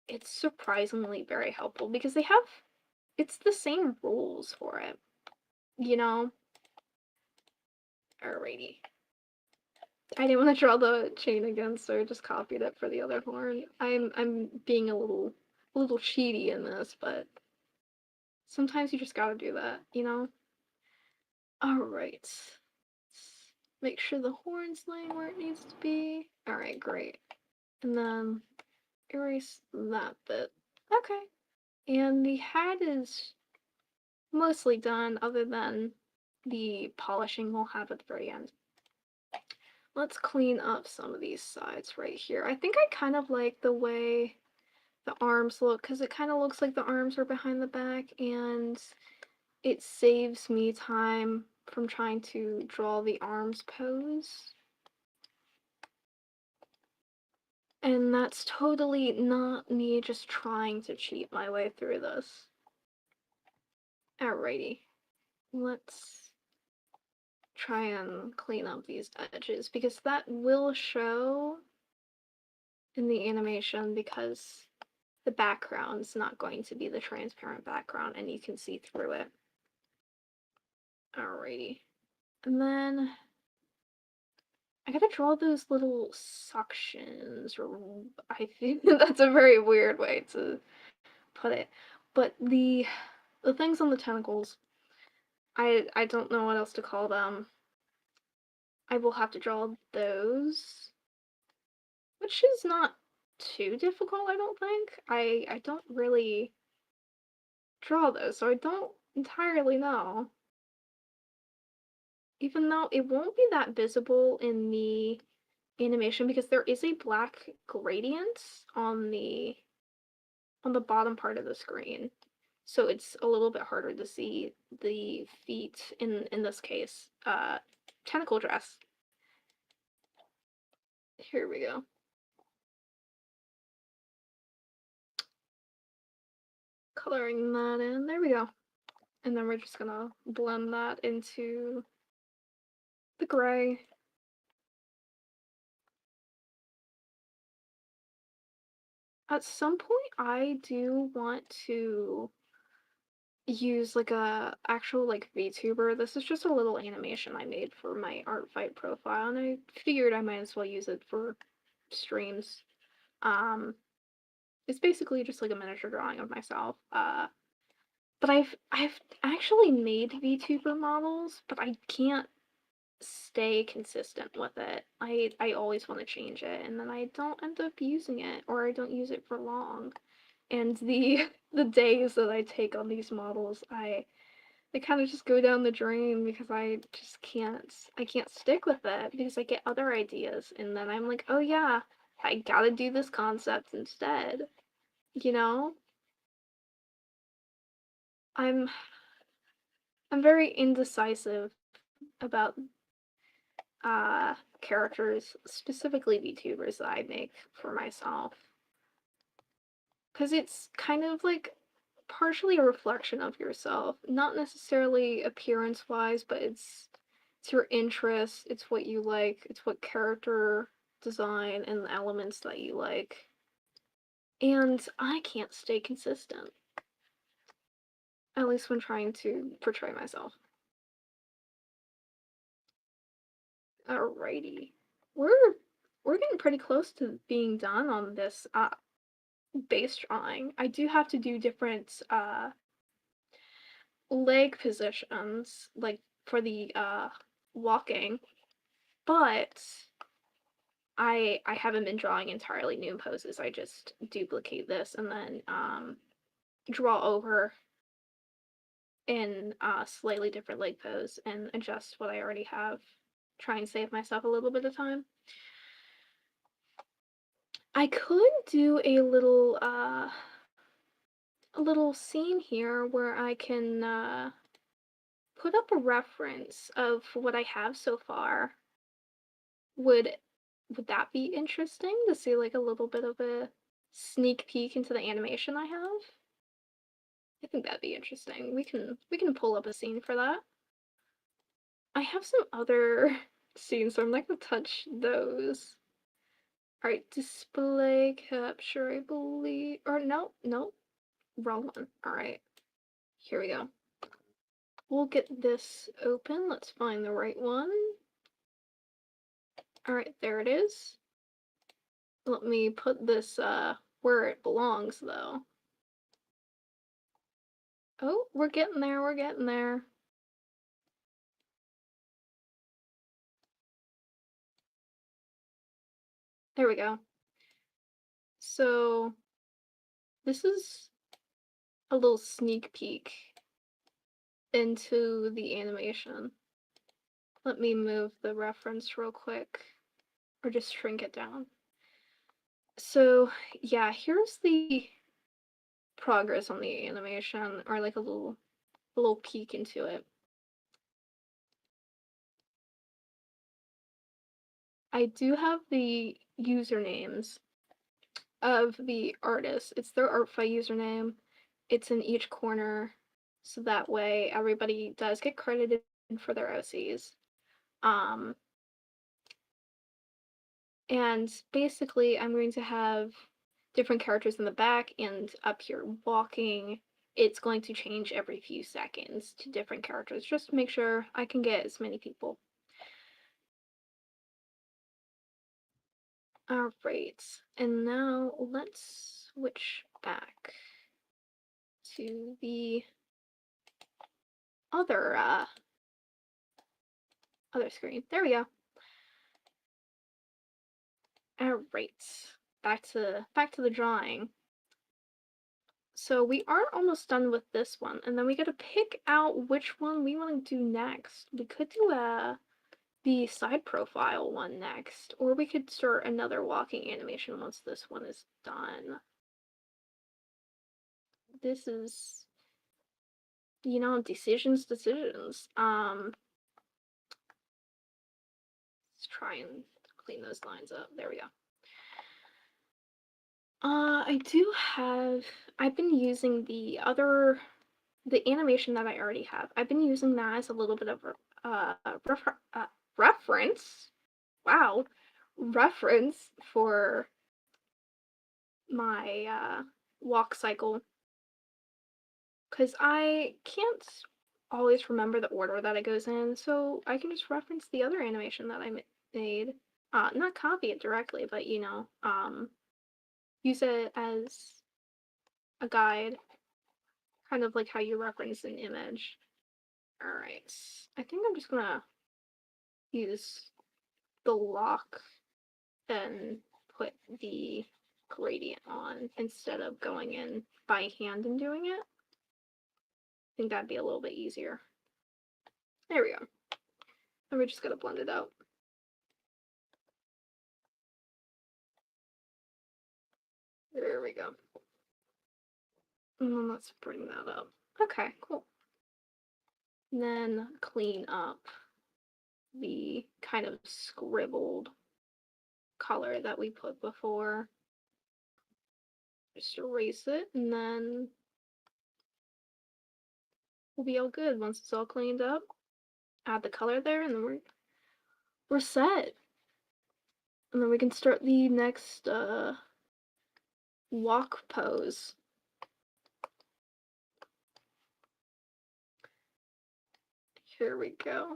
it's surprisingly very helpful because it's the same rules for it, you know? Alrighty. I didn't want to draw the chain again, so I just copied it for the other horn. I'm being a little cheaty in this, but sometimes you just gotta do that, you know? Alright. Make sure the horn's laying where it needs to be. Alright, great. And then erase that bit. Okay. And the hat is mostly done, other than the polishing we'll have at the very end. Let's clean up some of these sides right here. I think I kind of like the way the arms look, because it kind of looks like the arms are behind the back, and it saves me time from trying to draw the arms pose. And that's totally not me just trying to cheat my way through this. Alrighty. Let's try and clean up these edges, because that will show in the animation, because the background is not going to be the transparent background and you can see through it. Alrighty. And then I gotta draw those little suctions, or I think that's a very weird way to put it. But the things on the tentacles, I don't know what else to call them. I will have to draw those, which is not too difficult, I don't think. I don't really draw those, so I don't entirely know. Even though it won't be that visible in the animation, because there is a black gradient on the bottom part of the screen. So it's a little bit harder to see the feet in this case. Tentacle dress. Here we go. Coloring that in. There we go. And then we're just gonna blend that into the gray. At some point, I do want to use like a actual like VTuber. This is just a little animation I made for my Artfight profile, and I figured I might as well use it for streams. Um, it's basically just like a miniature drawing of myself. But I've actually made VTuber models, but I can't stay consistent with it. I always want to change it, and then I don't end up using it, or I don't use it for long. And the the days that I take on these models, they kind of just go down the drain, because I can't stick with it, because I get other ideas, and then I'm like, oh yeah, I gotta do this concept instead, you know? I'm I'm very indecisive about characters, specifically VTubers, that I make for myself, because it's kind of like partially a reflection of yourself, not necessarily appearance wise, but it's your interests, it's what you like, it's what character design and the elements that you like. And I can't stay consistent, at least when trying to portray myself. Alrighty. We're we're getting pretty close to being done on this base drawing. I do have to do different leg positions, like for the walking, but I haven't been drawing entirely new poses. I just duplicate this and then draw over in a slightly different leg pose and adjust what I already have try and save myself a little bit of time. I could do a little scene here where I can put up a reference of what I have so far. Would would that be interesting to see like a little bit of a sneak peek into the animation I have? I think that'd be interesting. We can pull up a scene for that. I have some other scenes, so I'm not gonna touch those. Alright, display capture, I believe. Or no, wrong one. Alright, here we go. We'll get this open. Let's find the right one. Alright, there it is. Let me put this where it belongs, though. Oh, we're getting there, we're getting there. There we go. So, this is a little sneak peek into the animation. Let me move the reference real quick, or just shrink it down. So, yeah, here's the progress on the animation, or like a little peek into it. I do have the usernames of the artists. It's their ArtFi username. It's in each corner, so that way everybody does get credited for their OCs. And basically, I'm going to have different characters in the back and up here walking. It's going to change every few seconds to different characters, just to make sure I can get as many people. Alright, and now let's switch back to the other screen. There we go. Alright, back to the drawing. So we are almost done with this one, and then we gotta pick out which one we want to do next. We could do the side profile one next, or we could start another walking animation once this one is done. This is, decisions. Let's try and clean those lines up. There we go. I've been using the animation that I already have. I've been using that as a little bit of a reference. Wow. Reference for my walk cycle. Because I can't always remember the order that it goes in, so I can just reference the other animation that I made. Not copy it directly, but use it as a guide, kind of like how you reference an image. Alright, I think I'm just gonna use the lock and put the gradient on instead of going in by hand and doing it. I think that'd be a little bit easier. There we go. And we're just gonna blend it out. There we go. And then let's bring that up. Okay, cool. And then clean up the kind of scribbled color that we put before. Just erase it, and then we'll be all good once it's all cleaned up. Add the color there, and then we're set. And then we can start the next walk pose. Here we go.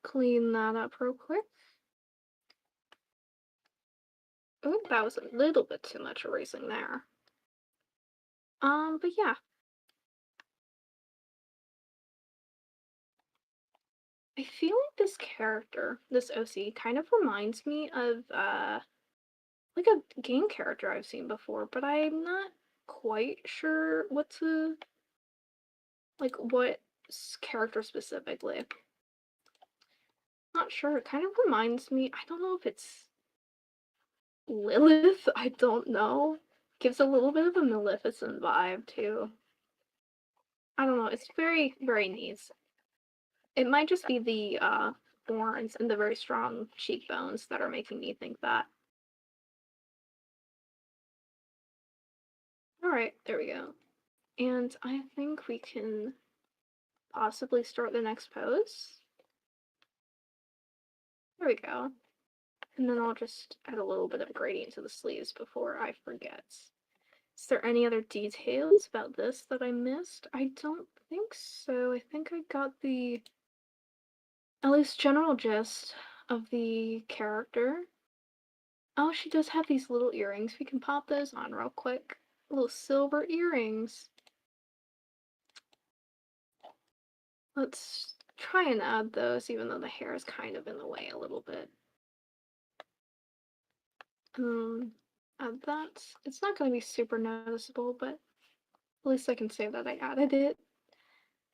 Clean that up real quick. Oh, that was a little bit too much erasing there. But yeah. I feel like this character, this OC, kind of reminds me of like a game character I've seen before, but I'm not quite sure what character specifically. Not sure. It kind of reminds me, I don't know if it's Lilith, I don't know. Gives a little bit of a Maleficent vibe too. I don't know, it's very, very nice. It might just be the horns and the very strong cheekbones that are making me think that. Alright, there we go. And I think we can possibly start the next pose. There we go. And then I'll just add a little bit of gradient to the sleeves before I forget. Is there any other details about this that I missed? I don't think so. I think I got the, at least general gist of the character. Oh, she does have these little earrings. We can pop those on real quick. Little silver earrings. Let's try and add those, even though the hair is kind of in the way a little bit. Add that. It's not going to be super noticeable, but at least I can say that I added it.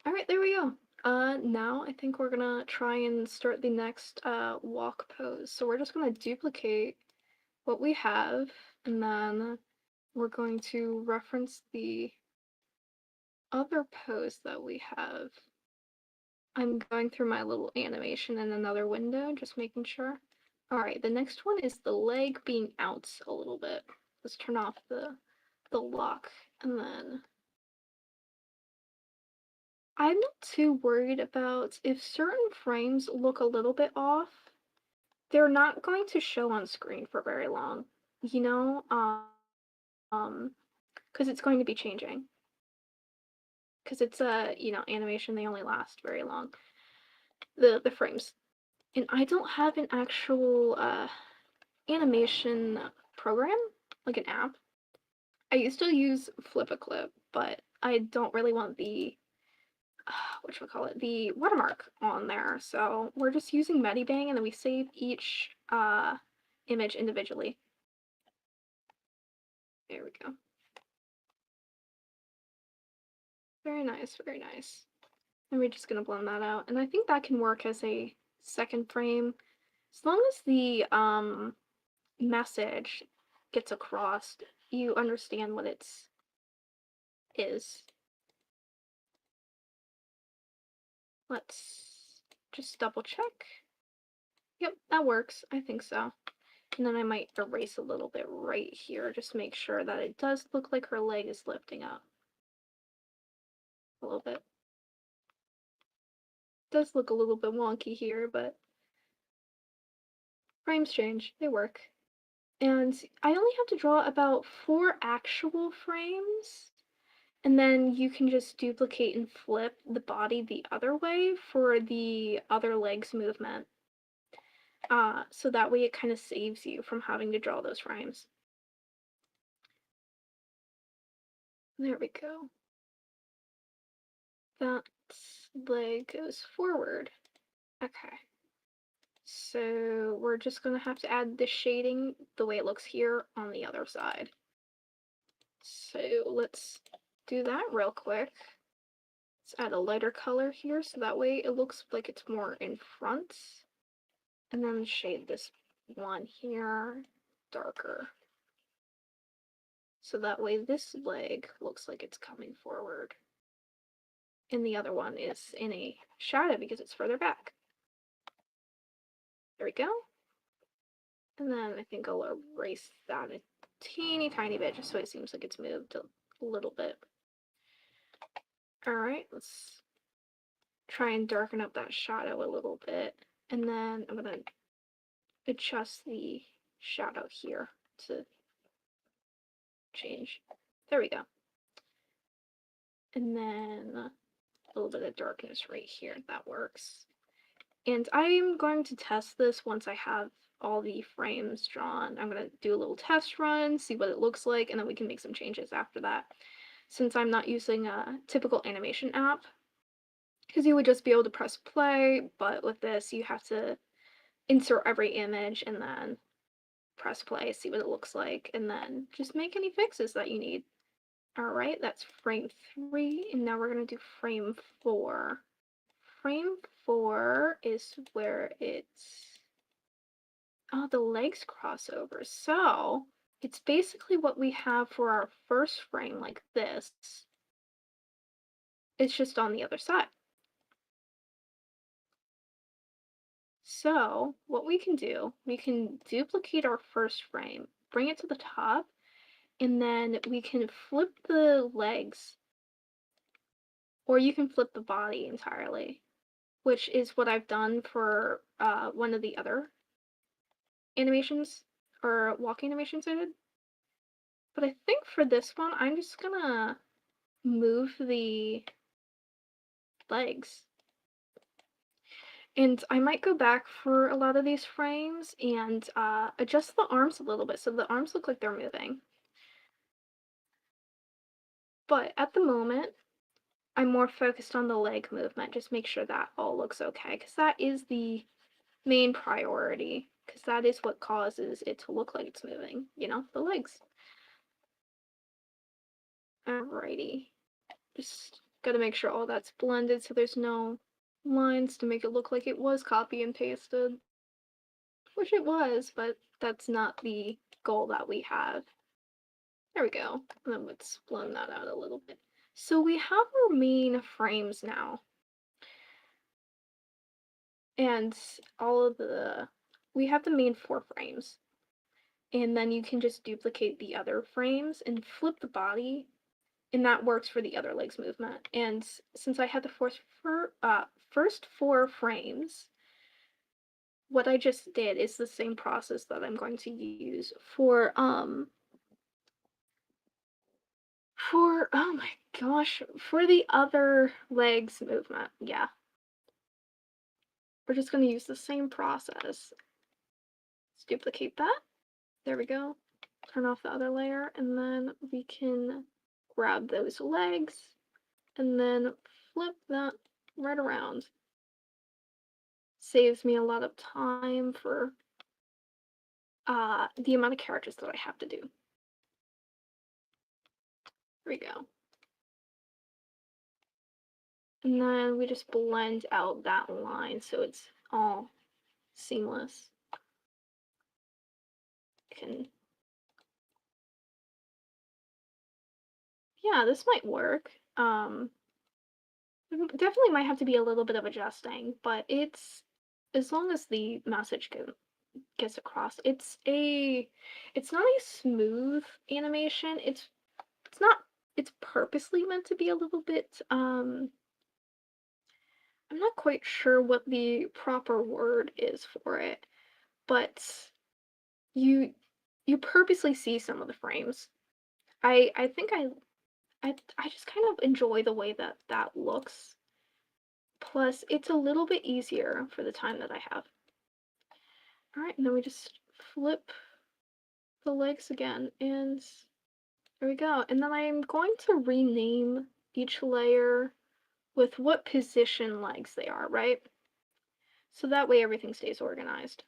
Alright, there we go. Now I think we're gonna try and start the next walk pose. So we're just gonna duplicate what we have, and then we're going to reference the other pose that we have. I'm going through my little animation in another window, just making sure. Alright, the next one is the leg being out a little bit. Let's turn off the lock, and then I'm not too worried about if certain frames look a little bit off, they're not going to show on screen for very long, you know, because it's going to be changing. Because it's a, animation, they only last very long, the frames. And I don't have an actual animation program, like an app. I used to use Flip-a-Clip, but I don't really want the whatchamacallit, the watermark on there. So we're just using Medibang, and then we save each image individually. There we go. Very nice, very nice. And we're just gonna blend that out. And I think that can work as a second frame. As long as the message gets across, you understand what it is. Let's just double check. Yep, that works. I think so. And then I might erase a little bit right here, just make sure that it does look like her leg is lifting up. A little bit. It does look a little bit wonky here, but frames change. They work. And I only have to draw about 4 actual frames, and then you can just duplicate and flip the body the other way for the other leg's movement. So that way it kind of saves you from having to draw those frames. There we go. That leg goes forward. Okay. So we're just gonna have to add the shading the way it looks here on the other side. So let's do that real quick. Let's add a lighter color here so that way it looks like it's more in front. And then shade this one here darker. So that way this leg looks like it's coming forward. And the other one is in a shadow because it's further back. There we go. And then I think I'll erase that a teeny tiny bit just so it seems like it's moved a little bit. Alright, let's try and darken up that shadow a little bit. And then I'm going to adjust the shadow here to change. There we go. And then a little bit of darkness right here. That works. And I'm going to test this once I have all the frames drawn. I'm going to do a little test run, see what it looks like, and then we can make some changes after that. Since I'm not using a typical animation app, because you would just be able to press play, but with this you have to insert every image and then press play, see what it looks like, and then just make any fixes that you need. Alright, that's frame 3, and now we're going to do frame 4. Frame 4 is where it's, oh, the legs cross over. So it's basically what we have for our first frame, like this. It's just on the other side. So what we can do, we can duplicate our first frame, bring it to the top, and then we can flip the legs, or you can flip the body entirely, which is what I've done for one of the other animations or walk animations I did. But I think for this one, I'm just gonna move the legs. And I might go back for a lot of these frames and adjust the arms a little bit so the arms look like they're moving. But at the moment, I'm more focused on the leg movement. Just make sure that all looks okay, because that is the main priority, because that is what causes it to look like it's moving, you know, the legs. Alrighty. Just gotta make sure all that's blended so there's no lines to make it look like it was copy and pasted. Which it was, but that's not the goal that we have. There we go. And then let's blend that out a little bit. So we have our main frames now. And we have the main 4 frames. And then you can just duplicate the other frames and flip the body, and that works for the other legs movement. And since I had the first 4 frames, what I just did is the same process that I'm going to use for oh my gosh, for the other legs movement. Yeah. We're just going to use the same process. Let's duplicate that. There we go. Turn off the other layer, and then we can grab those legs and then flip that right around. Saves me a lot of time for the amount of characters that I have to do. There we go. And then we just blend out that line so it's all seamless. Yeah, this might work. Definitely might have to be a little bit of adjusting, but it's, as long as the message gets across. It's not a smooth animation. It's not, it's purposely meant to be a little bit I'm not quite sure what the proper word is for it, but you you purposely see some of the frames. I think I just kind of enjoy the way that that looks. Plus, it's a little bit easier for the time that I have. All right, and then we just flip the legs again, and there we go. And then I'm going to rename each layer with what position legs they are, right? So that way everything stays organized.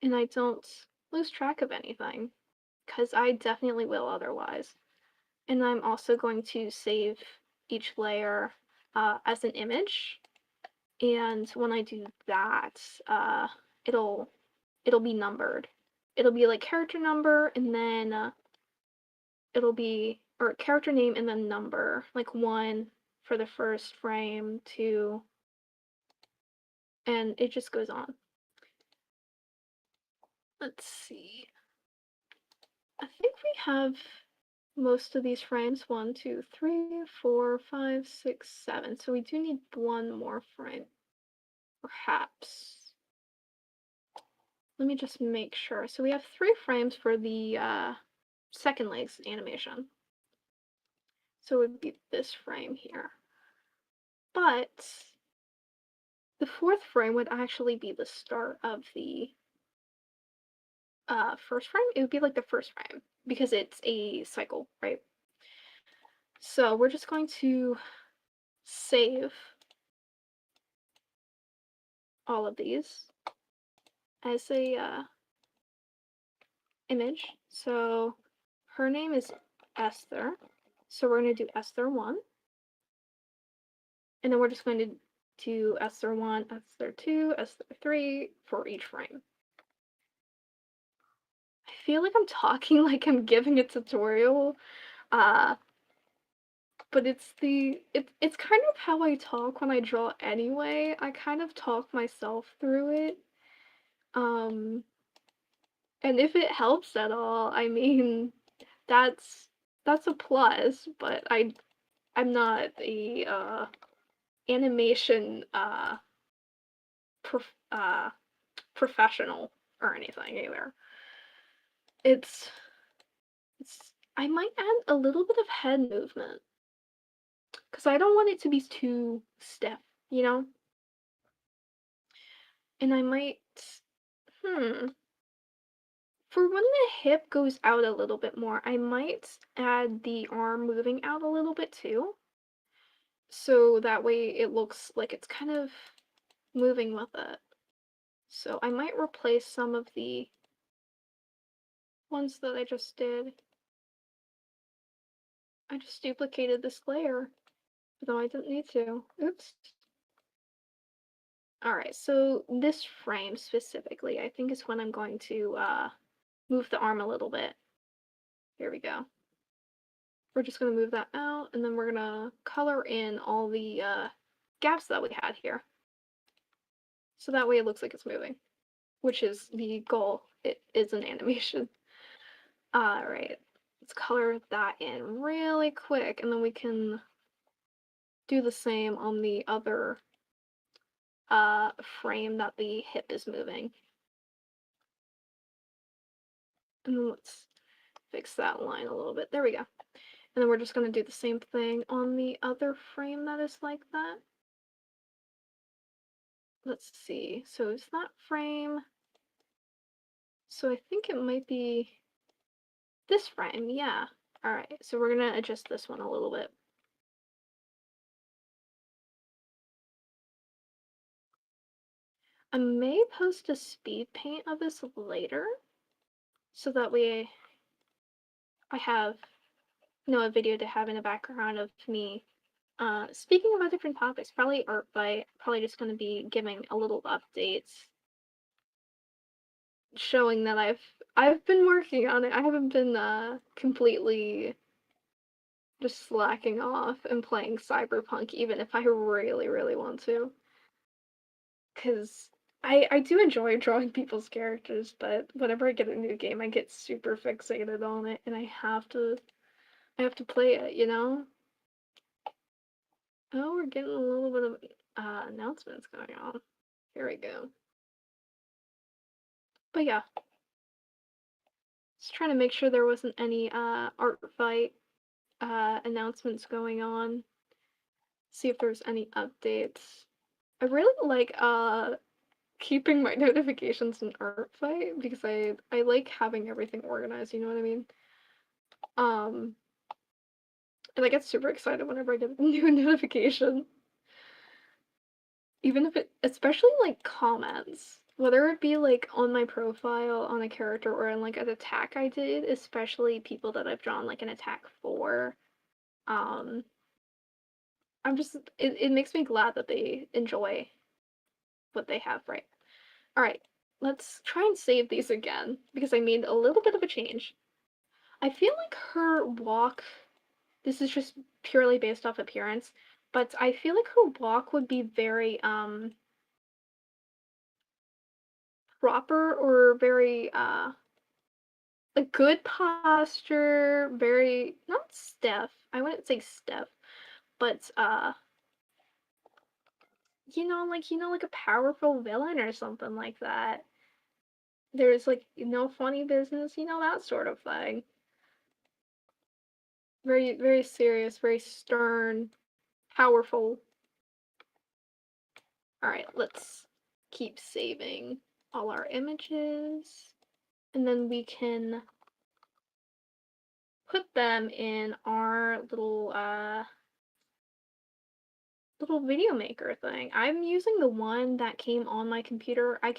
And I don't lose track of anything, because I definitely will otherwise. And I'm also going to save each layer as an image. And when I do that, it'll be numbered. It'll be like character number, and then it'll be, or character name and then number, like 1 for the first frame, 2, and it just goes on. Let's see. I think we have most of these frames. 1, 2, 3, 4, 5, 6, 7. So we do need 1 more frame, perhaps. Let me just make sure. So we have 3 frames for the second legs animation. So it would be this frame here. But the 4th frame would actually be the start of the first frame. It would be like the first frame because it's a cycle, right? So we're just going to save all of these as a image. So her name is Esther. So we're going to do Esther 1. And then we're just going to do Ester1, Ester2, Ester3 for each frame. I feel like I'm talking like I'm giving a tutorial, but it's kind of how I talk when I draw anyway. I kind of talk myself through it. And if it helps at all, I mean, that's a plus, but I'm not a animation prof professional or anything either. It's I might add a little bit of head movement because I don't want it to be too stiff, you know? And I might, for when the hip goes out a little bit more, I might add the arm moving out a little bit too. So that way it looks like it's kind of moving with it. So I might replace some of the ones that I just did. I just duplicated this layer, though I didn't need to. Oops. Alright, so this frame specifically, I think is when I'm going to move the arm a little bit. Here we go. We're just going to move that out, and then we're going to color in all the gaps that we had here. So that way it looks like it's moving, which is the goal. It is an animation. Alright, let's color that in really quick, and then we can do the same on the other frame that the hip is moving. And then let's fix that line a little bit. There we go. And then we're just going to do the same thing on the other frame that is like that. Let's see. So is that frame? So I think it might be this frame. Yeah. All right. So we're going to adjust this one a little bit. I may post a speed paint of this later, so that way I have, a video to have in the background of me speaking about different topics. Probably art by probably just going to be giving a little updates, showing that I've been working on it. I haven't been completely just slacking off and playing Cyberpunk, even if I really, really want to. Because I do enjoy drawing people's characters, but whenever I get a new game, I get super fixated on it, and I have to play it, you know? Oh, we're getting a little bit of announcements going on. Here we go. But yeah, just trying to make sure there wasn't any art fight announcements going on. See if there's any updates. I really like keeping my notifications in art fight because I like having everything organized, you know what I mean? And I get super excited whenever I get a new notification. Even if it, especially like comments, whether it be like on my profile on a character or in like an attack I did, especially people that I've drawn like an attack for. Um, I'm just, it makes me glad that they enjoy what they have, right? Alright, let's try and save these again because I made a little bit of a change. I feel like her walk, this is just purely based off appearance, but I feel like her walk would be very proper or very a good posture, very not stiff. I wouldn't say stiff, but like a powerful villain or something like that. There's like no funny business, that sort of thing. Very, very serious, very stern, powerful. Alright, let's keep saving all our images. And then we can put them in our little video maker thing. I'm using the one that came on my computer. I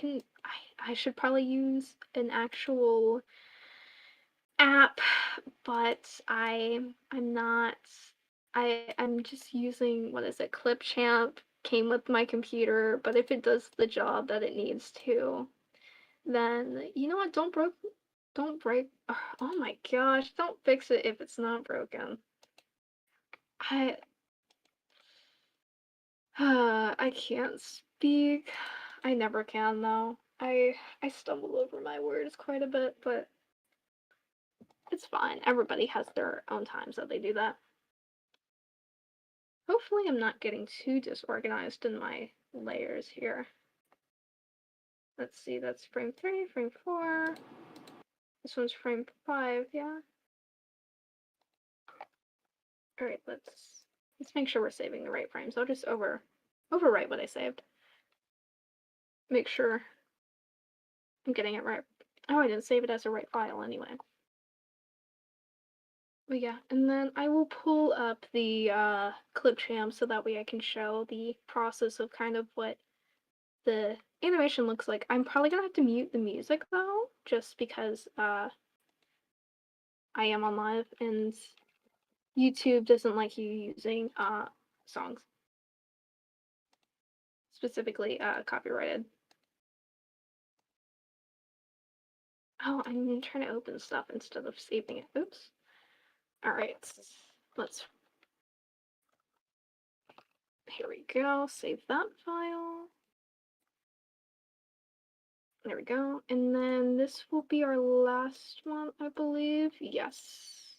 should probably use an actual app, but I'm not I'm just using, what is it, Clipchamp came with my computer, but if it does the job that it needs to, then you know what, don't break, oh my gosh, don't fix it if it's not broken. I I can't speak. I never can though. I stumble over my words quite a bit, but it's fine. Everybody has their own times that they do that. Hopefully I'm not getting too disorganized in my layers here. Let's see, that's frame 3, frame 4. This one's frame 5, yeah. Alright, let's make sure we're saving the right frames. I'll just overwrite what I saved. Make sure I'm getting it right. Oh, I didn't save it as a right file anyway. But yeah, and then I will pull up the Clipchamp so that way I can show the process of kind of what the animation looks like. I'm probably gonna have to mute the music though, just because I am on live and YouTube doesn't like you using songs. Specifically copyrighted. Oh, I'm trying to open stuff instead of saving it. Oops. Alright, let's, here we go, save that file. There we go. And then this will be our last one, I believe. Yes.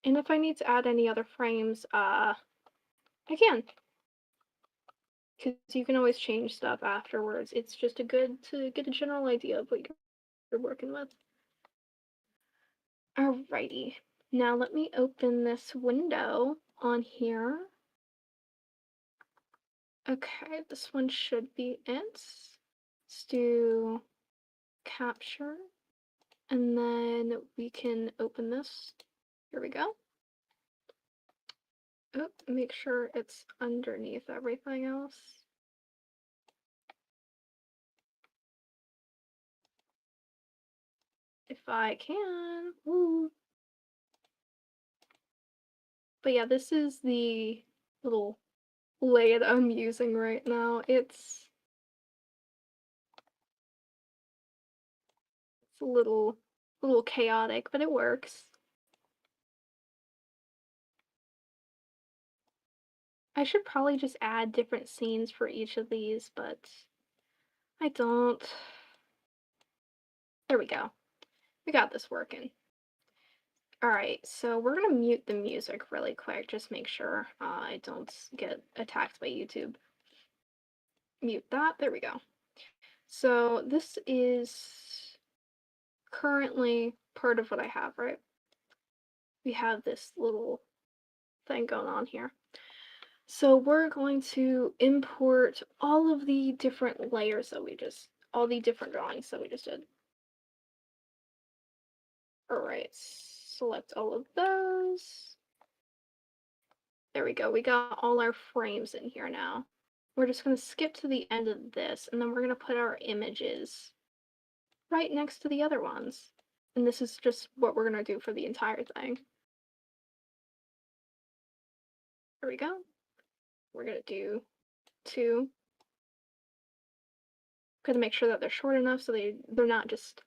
And if I need to add any other frames, I can. Because you can always change stuff afterwards. It's just a good to get a general idea of what you're working with. Alrighty. Now let me open this window on here. Okay, this one should be it. Let's do capture. And then we can open this. Here we go. Oh, make sure it's underneath everything else. If I can. Woo. But yeah, this is the little layout I'm using right now. It's a little chaotic, but it works. I should probably just add different scenes for each of these, but I don't. There we go. We got this working. Alright, so we're gonna mute the music really quick, just make sure I don't get attacked by YouTube. Mute that, there we go. So this is currently part of what I have, right? We have this little thing going on here. So we're going to import all of the different layers that all the different drawings that we just did. Alright, select all of those. There we go, we got all our frames in here now. We're just going to skip to the end of this, and then we're going to put our images right next to the other ones. And this is just what we're going to do for the entire thing. There we go. We're going to do 2. Going to make sure that they're short enough so they're not just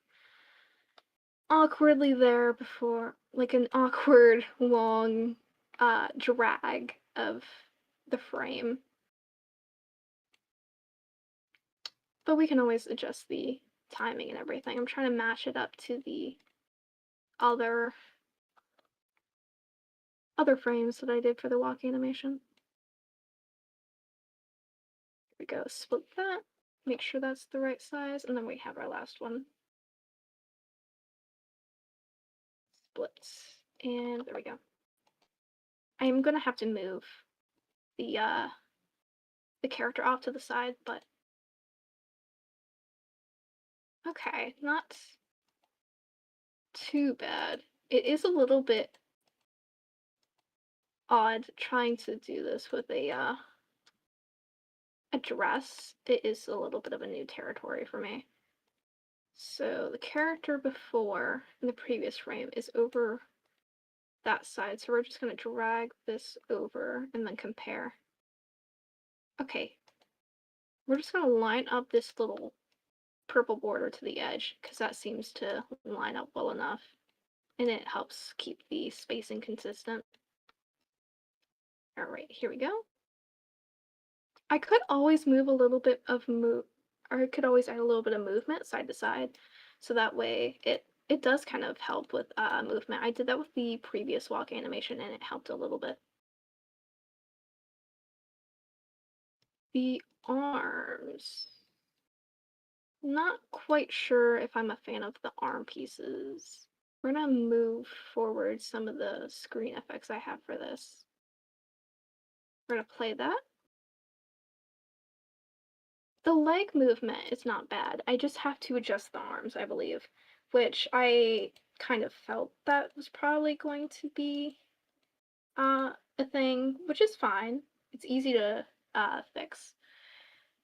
awkwardly there before, like an awkward long drag of the frame. But we can always adjust the timing and everything. I'm trying to match it up to the other frames that I did for the walk animation. Here we go, split that, make sure that's the right size, and then we have our last one. Split, and there we go. I am gonna have to move the character off to the side, but okay, not too bad. It is a little bit odd trying to do this with a dress. It is a little bit of a new territory for me. So the character before in the previous frame is over that side. So we're just gonna drag this over and then compare. Okay, we're just gonna line up this little purple border to the edge because that seems to line up well enough and it helps keep the spacing consistent. All right, here we go. I could always move a little bit of or I could always add a little bit of movement side to side, so that way it does kind of help with movement. I did that with the previous walk animation and it helped a little bit. The arms. Not quite sure if I'm a fan of the arm pieces. We're gonna move forward some of the screen effects I have for this. We're gonna play that. The leg movement is not bad. I just have to adjust the arms, I believe, which I kind of felt that was probably going to be a thing, which is fine. It's easy to fix.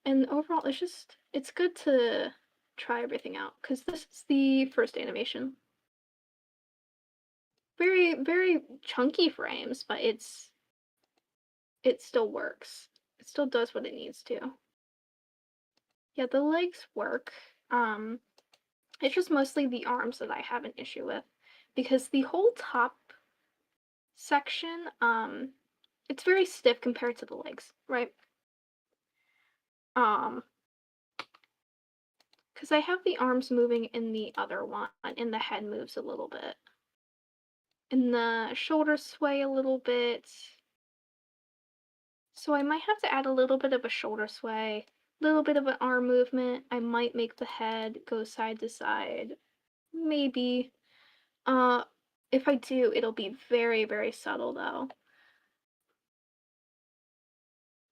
And overall, it's good to try everything out because this is the first animation. Very, very chunky frames, but it still works. It still does what it needs to. Yeah, the legs work. It's just mostly the arms that I have an issue with because the whole top section, it's very stiff compared to the legs, right? Because I have the arms moving in the other one, and the head moves a little bit. And the shoulders sway a little bit. So I might have to add a little bit of a shoulder sway, a little bit of an arm movement. I might make the head go side to side. Maybe. Uh, if I do, it'll be very, very subtle though.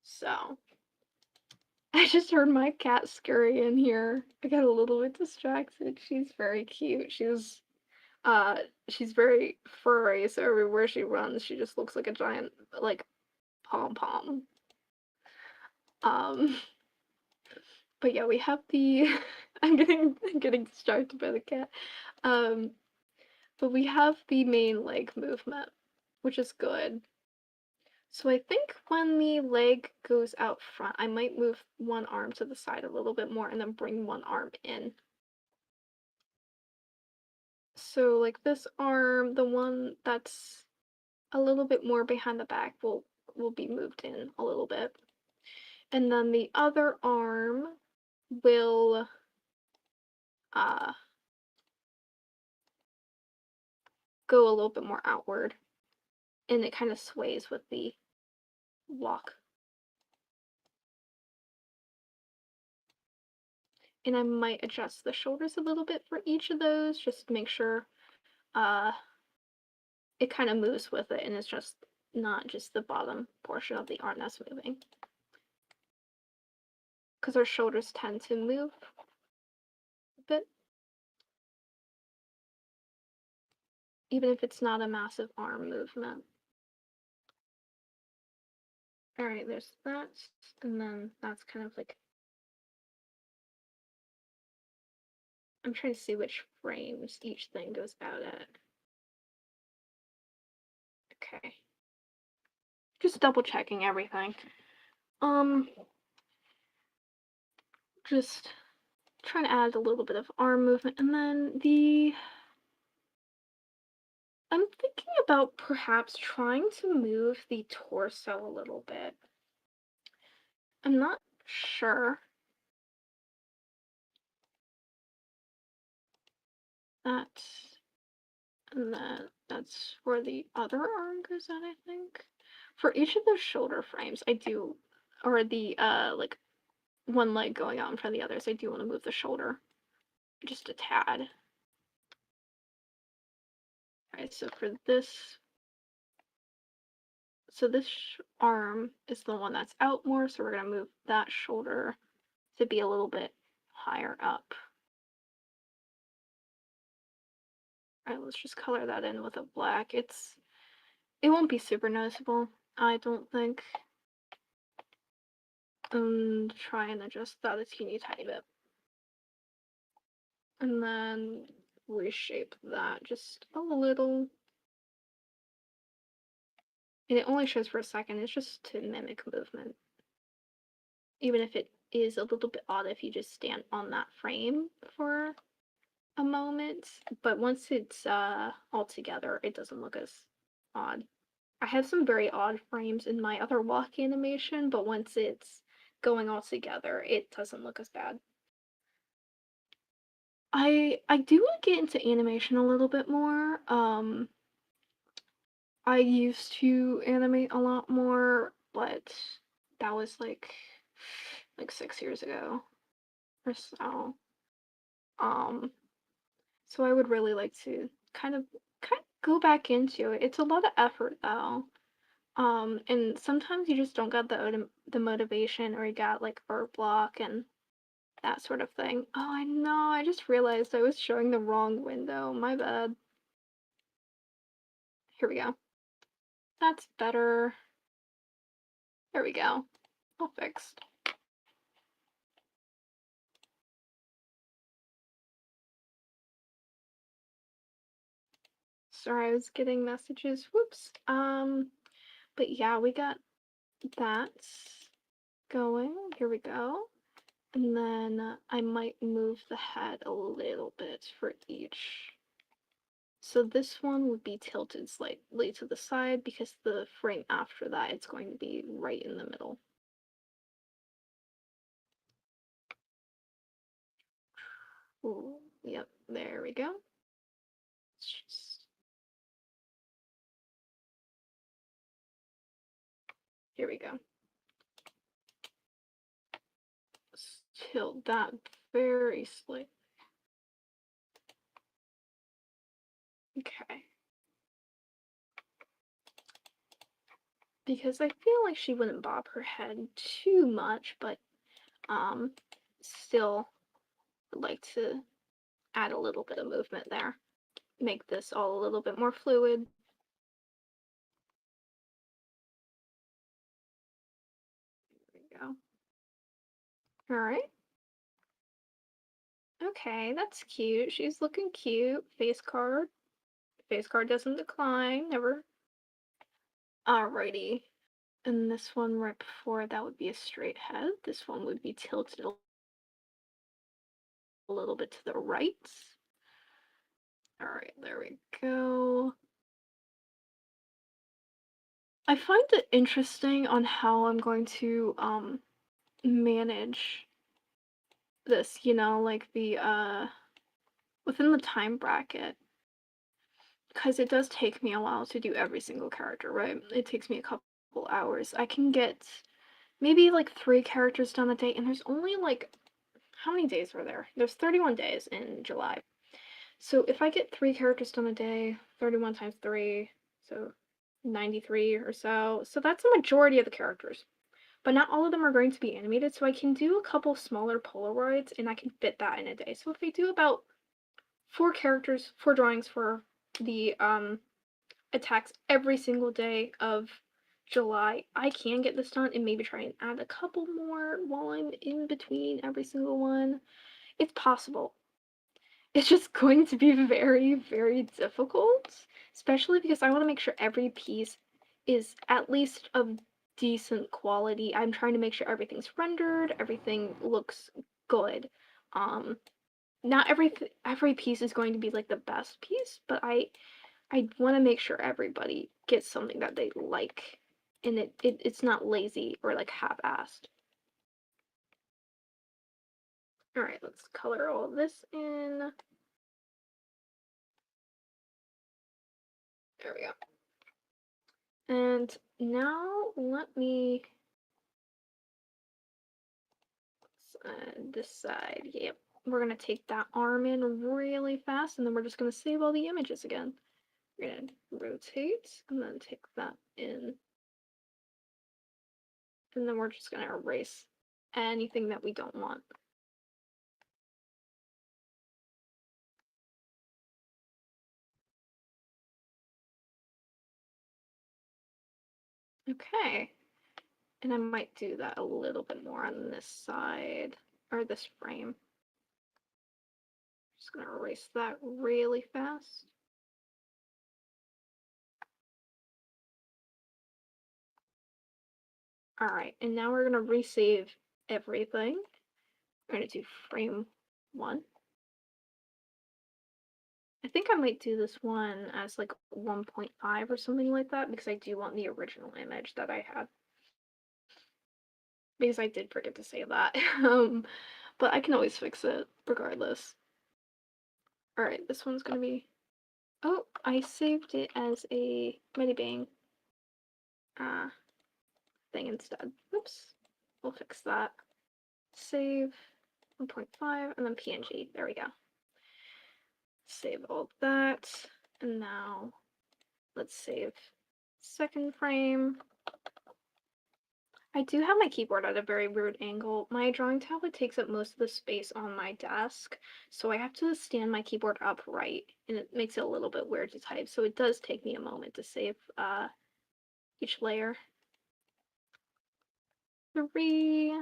So, I just heard my cat scurry in here. I got a little bit distracted. She's very cute. She's very furry, so everywhere she runs, she just looks like a giant, like, pom-pom. Um, but yeah, we have the I'm getting distracted by the cat. But we have the main leg movement, which is good. So I think when the leg goes out front, I might move one arm to the side a little bit more and then bring one arm in. So like this arm, the one that's a little bit more behind the back will be moved in a little bit. And then the other arm will go a little bit more outward and it kind of sways with the walk. And I might adjust the shoulders a little bit for each of those just to make sure it kind of moves with it and it's just not just the bottom portion of the arm that's moving. Because our shoulders tend to move a bit. Even if it's not a massive arm movement. Alright, there's that. And then that's kind of like... I'm trying to see which frames each thing goes out at. Okay. Just double checking everything. Just trying to add a little bit of arm movement. And then I'm thinking about perhaps trying to move the torso a little bit. I'm not sure. And then that's where the other arm goes out, I think. For each of those shoulder frames, I do, or the, like, one leg going out in front of the others, I do want to move the shoulder just a tad. Alright, so for this, this arm is the one that's out more, so we're going to move that shoulder to be a little bit higher up. Alright, let's just color that in with a black. It won't be super noticeable, I don't think. And try and adjust that a teeny tiny bit. And then reshape that just a little. And it only shows for a second, it's just to mimic movement. Even if it is a little bit odd if you just stand on that frame for a moment, but once it's all together, it doesn't look as odd. I have some very odd frames in my other walk animation, but once it's going all together, it doesn't look as bad. I do want to get into animation a little bit more. I used to animate a lot more, but that was like 6 years ago or so. Um, so I would really like to kind of go back into it. It's a lot of effort though. And sometimes you just don't got the motivation, or you got like art block and that sort of thing. Oh, I know. I just realized I was showing the wrong window. My bad. Here we go. That's better. There we go. All fixed. Sorry, I was getting messages. Whoops. But yeah, we got that going. Here we go. And then I might move the head a little bit for each. So this one would be tilted slightly to the side because the frame after that it's going to be right in the middle. Ooh, yep, there we go. Here we go. Tilt that very slightly. Okay. Because I feel like she wouldn't bob her head too much, but still like to add a little bit of movement there. Make this all a little bit more fluid. There we go. All right. Okay, that's cute. She's looking cute. Face card. Face card doesn't decline, never. Alrighty. And this one right before that would be a straight head. This one would be tilted a little bit to the right. Alright, there we go. I find it interesting on how I'm going to manage this, like the within the time bracket. Because it does take me a while to do every single character, right? It takes me a couple hours. I can get maybe like 3 characters done a day, and there's only like, how many days were there? There's 31 days in July. So if I get 3 characters done a day, 31 times 3, so 93 or so. So that's the majority of the characters. But not all of them are going to be animated, so I can do a couple smaller Polaroids and I can fit that in a day. So if I do about 4 characters, 4 drawings for the attacks every single day of July, I can get this done and maybe try and add a couple more while I'm in between every single one. It's possible. It's just going to be very, very difficult, especially because I want to make sure every piece is at least of decent quality. I'm trying to make sure everything's rendered, everything looks good. Not every piece is going to be like the best piece, but I want to make sure everybody gets something that they like, and it's not lazy or like half-assed. All right, let's color all this in. There we go. And now let me this side. Yep. We're gonna take that arm in really fast, and then we're just gonna save all the images again. We're gonna rotate and then take that in. And then we're just gonna erase anything that we don't want. Okay. And I might do that a little bit more on this side, or this frame. Just gonna erase that really fast. Alright, and now we're gonna resave everything. We're gonna do frame 1. I think I might do this one as like 1.5 or something like that because I do want the original image that I had. Because I did forget to say that. But I can always fix it regardless. Alright, this one's gonna be... Oh, I saved it as a Medibang thing instead. Oops. We'll fix that. Save 1.5 and then PNG. There we go. Save all that. And now let's save second frame. I do have my keyboard at a very weird angle. My drawing tablet takes up most of the space on my desk, so I have to stand my keyboard upright, and it makes it a little bit weird to type, so it does take me a moment to save each layer. 3.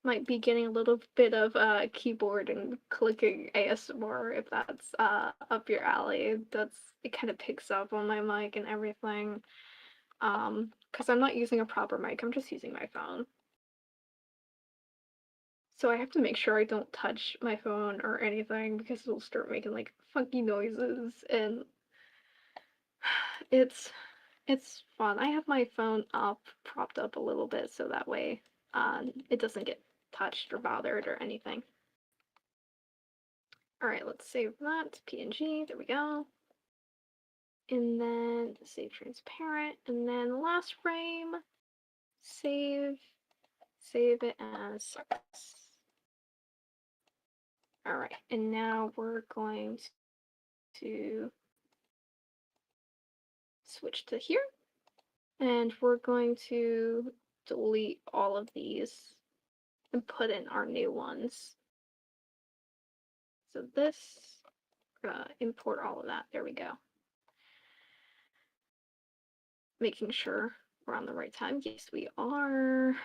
Might be getting a little bit of keyboard and clicking ASMR if that's up your alley. It kind of picks up on my mic and everything. Because I'm not using a proper mic, I'm just using my phone. So I have to make sure I don't touch my phone or anything because it'll start making like funky noises, and it's fun. I have my phone propped up a little bit so that way it doesn't get touched or bothered or anything. Alright, let's save that to PNG. There we go. And then save transparent. And then the last frame, save it as 6. Alright, and now we're going to switch to here. And we're going to delete all of these and put in our new ones. So this, we're gonna import all of that. There we go. Making sure we're on the right time. Yes, we are.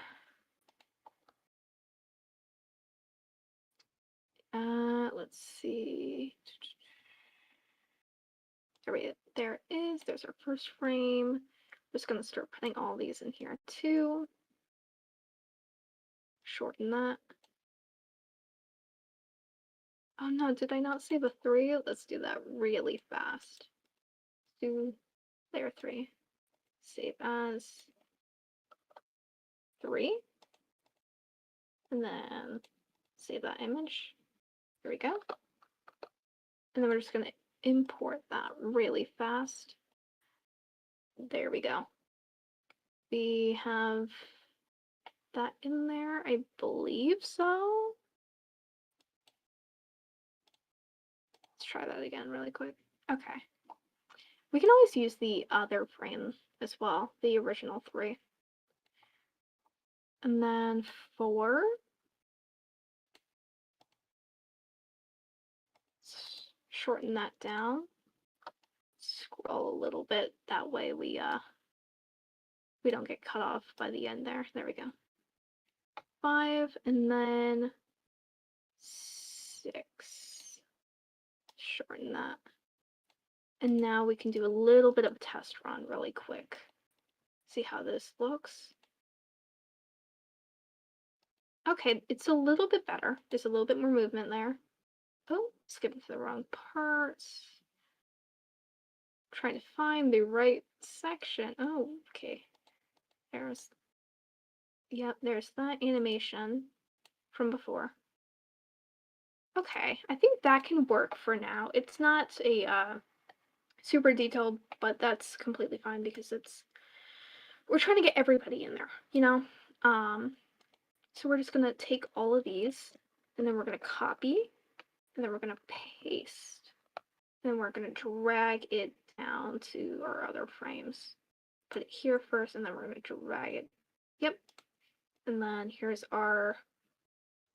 Let's see. There it is. There's our first frame. Just gonna start putting all these in here too. Shorten that. Oh no, did I not save a 3? Let's do that really fast. Do layer 3. Save as 3. And then save that image. Here we go. And then we're just gonna import that really fast. There we go. We have that in there, I believe so. Let's try that again really quick. Okay. We can always use the other frame as well, the original 3. And then 4. Shorten that down. Scroll a little bit, that way we don't get cut off by the end there. There we go. 5, and then 6. Shorten that. And now we can do a little bit of a test run really quick. See how this looks. Okay, it's a little bit better. There's a little bit more movement there. Oh, skipping to the wrong parts. Trying to find the right section. Oh, okay. There's that animation from before. Okay, I think that can work for now. It's not a super detailed, but that's completely fine because we're trying to get everybody in there, you know? So we're just gonna take all of these, and then we're gonna copy, and then we're gonna paste, and then we're gonna drag it down to our other frames. Put it here first, and then we're gonna drag it. Yep. And then here's our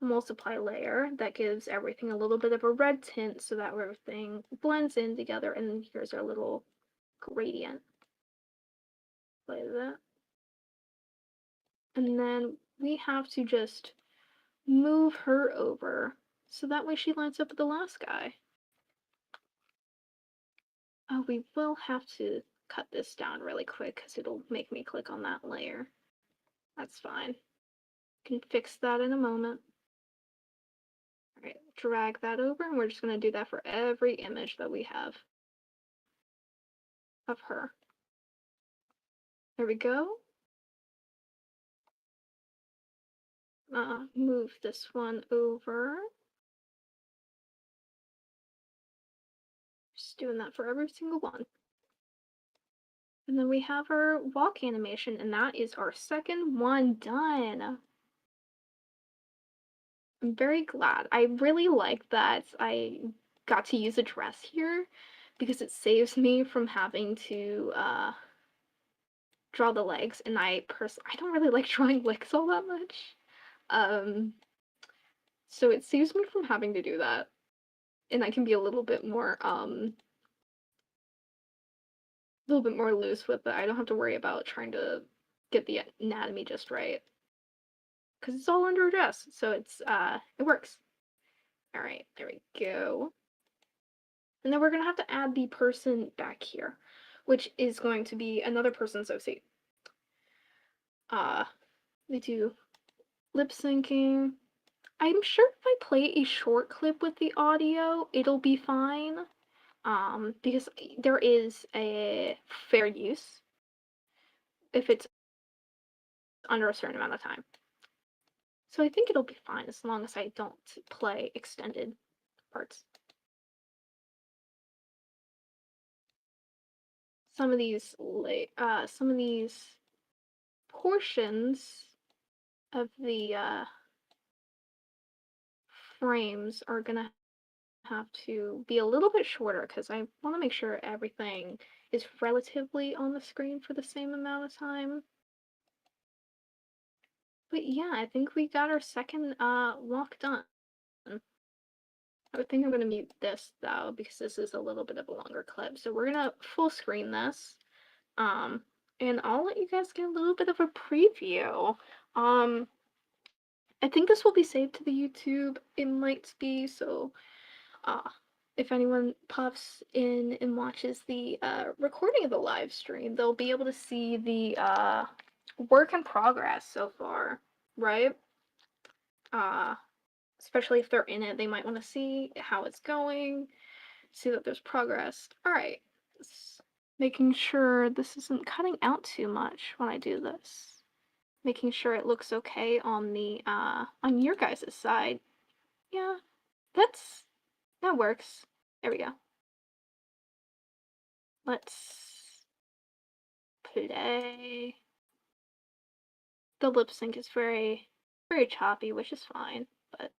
multiply layer that gives everything a little bit of a red tint so that everything blends in together. And then here's our little gradient. Like that. And then we have to just move her over so that way she lines up with the last guy. Oh, we will have to cut this down really quick because it'll make me click on that layer. That's fine. Can fix that in a moment. All right, drag that over, and we're just going to do that for every image that we have of her. There we go. Move this one over. Just doing that for every single one. And then we have our walk animation, and that is our second one done. I'm very glad. I really like that I got to use a dress here because it saves me from having to draw the legs, and I don't really like drawing legs all that much. So it saves me from having to do that. And I can be a little bit more loose with it. I don't have to worry about trying to get the anatomy just right. Because it's all under a dress, so it works. Alright, there we go. And then we're gonna have to add the person back here, which is going to be another person's OC. We do lip syncing. I'm sure if I play a short clip with the audio, it'll be fine. Because there is a fair use if it's under a certain amount of time. So I think it'll be fine as long as I don't play extended parts. Some of these portions of the frames are gonna have to be a little bit shorter because I want to make sure everything is relatively on the screen for the same amount of time. But yeah, I think we got our second walk done. I think I'm gonna mute this though because this is a little bit of a longer clip. So we're gonna full screen this. And I'll let you guys get a little bit of a preview. I think this will be saved to the YouTube in Lightspeed, so if anyone pops in and watches the recording of the live stream, they'll be able to see the work in progress so far, right? Especially if they're in it, they might want to see how it's going, see that there's progress. All right, making sure this isn't cutting out too much when I do this. Making sure it looks okay on the on your guys' side. Yeah, that works. There we go. Let's play. The lip sync is very, very choppy, which is fine, but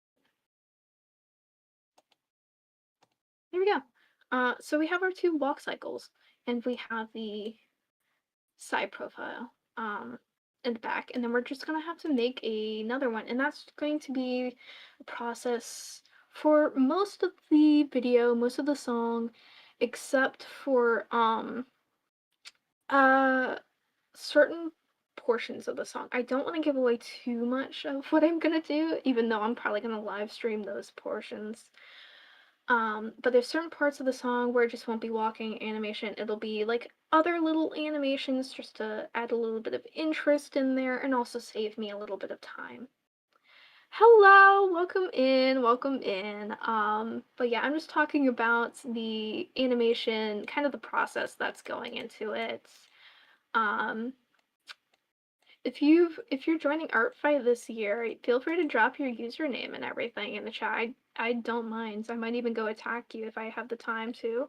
there we go. So we have our two walk cycles, and we have the side profile in the back, and then we're just gonna have to make another one, and that's going to be a process for most of the video, most of the song, except for certain portions of the song. I don't want to give away too much of what I'm gonna do, even though I'm probably gonna live stream those portions. But there's certain parts of the song where it just won't be walking animation. It'll be like other little animations just to add a little bit of interest in there and also save me a little bit of time. Hello, welcome in, welcome in. But yeah, I'm just talking about the animation, kind of the process that's going into it. If you're joining ArtFi this year, feel free to drop your username and everything in the chat. I don't mind. I might even go attack you if I have the time to.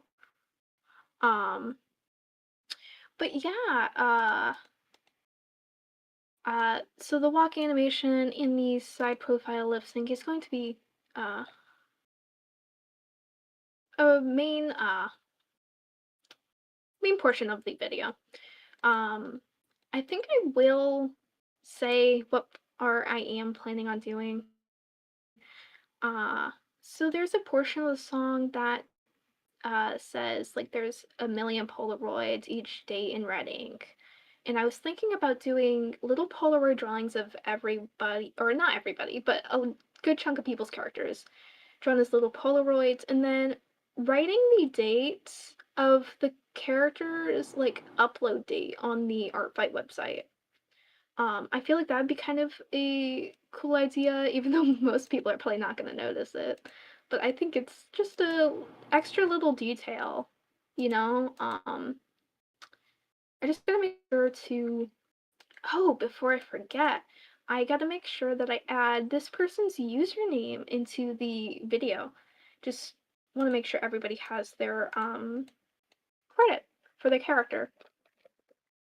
But yeah, so the walk animation in the side profile lip sync is going to be a main portion of the video. I think I will say what I am planning on doing. So there's a portion of the song that says like there's a million Polaroids each day in red ink. And I was thinking about doing little Polaroid drawings of everybody, or not everybody, but a good chunk of people's characters drawn as little Polaroids, and then writing the date of the character's like upload date on the Artfight website. I feel like that'd be kind of a cool idea, even though most people are probably not gonna notice it. But I think it's just a extra little detail, you know? I just gotta make sure to, oh, before I forget, I gotta make sure that I add this person's username into the video. Just want to make sure everybody has their credit for their character.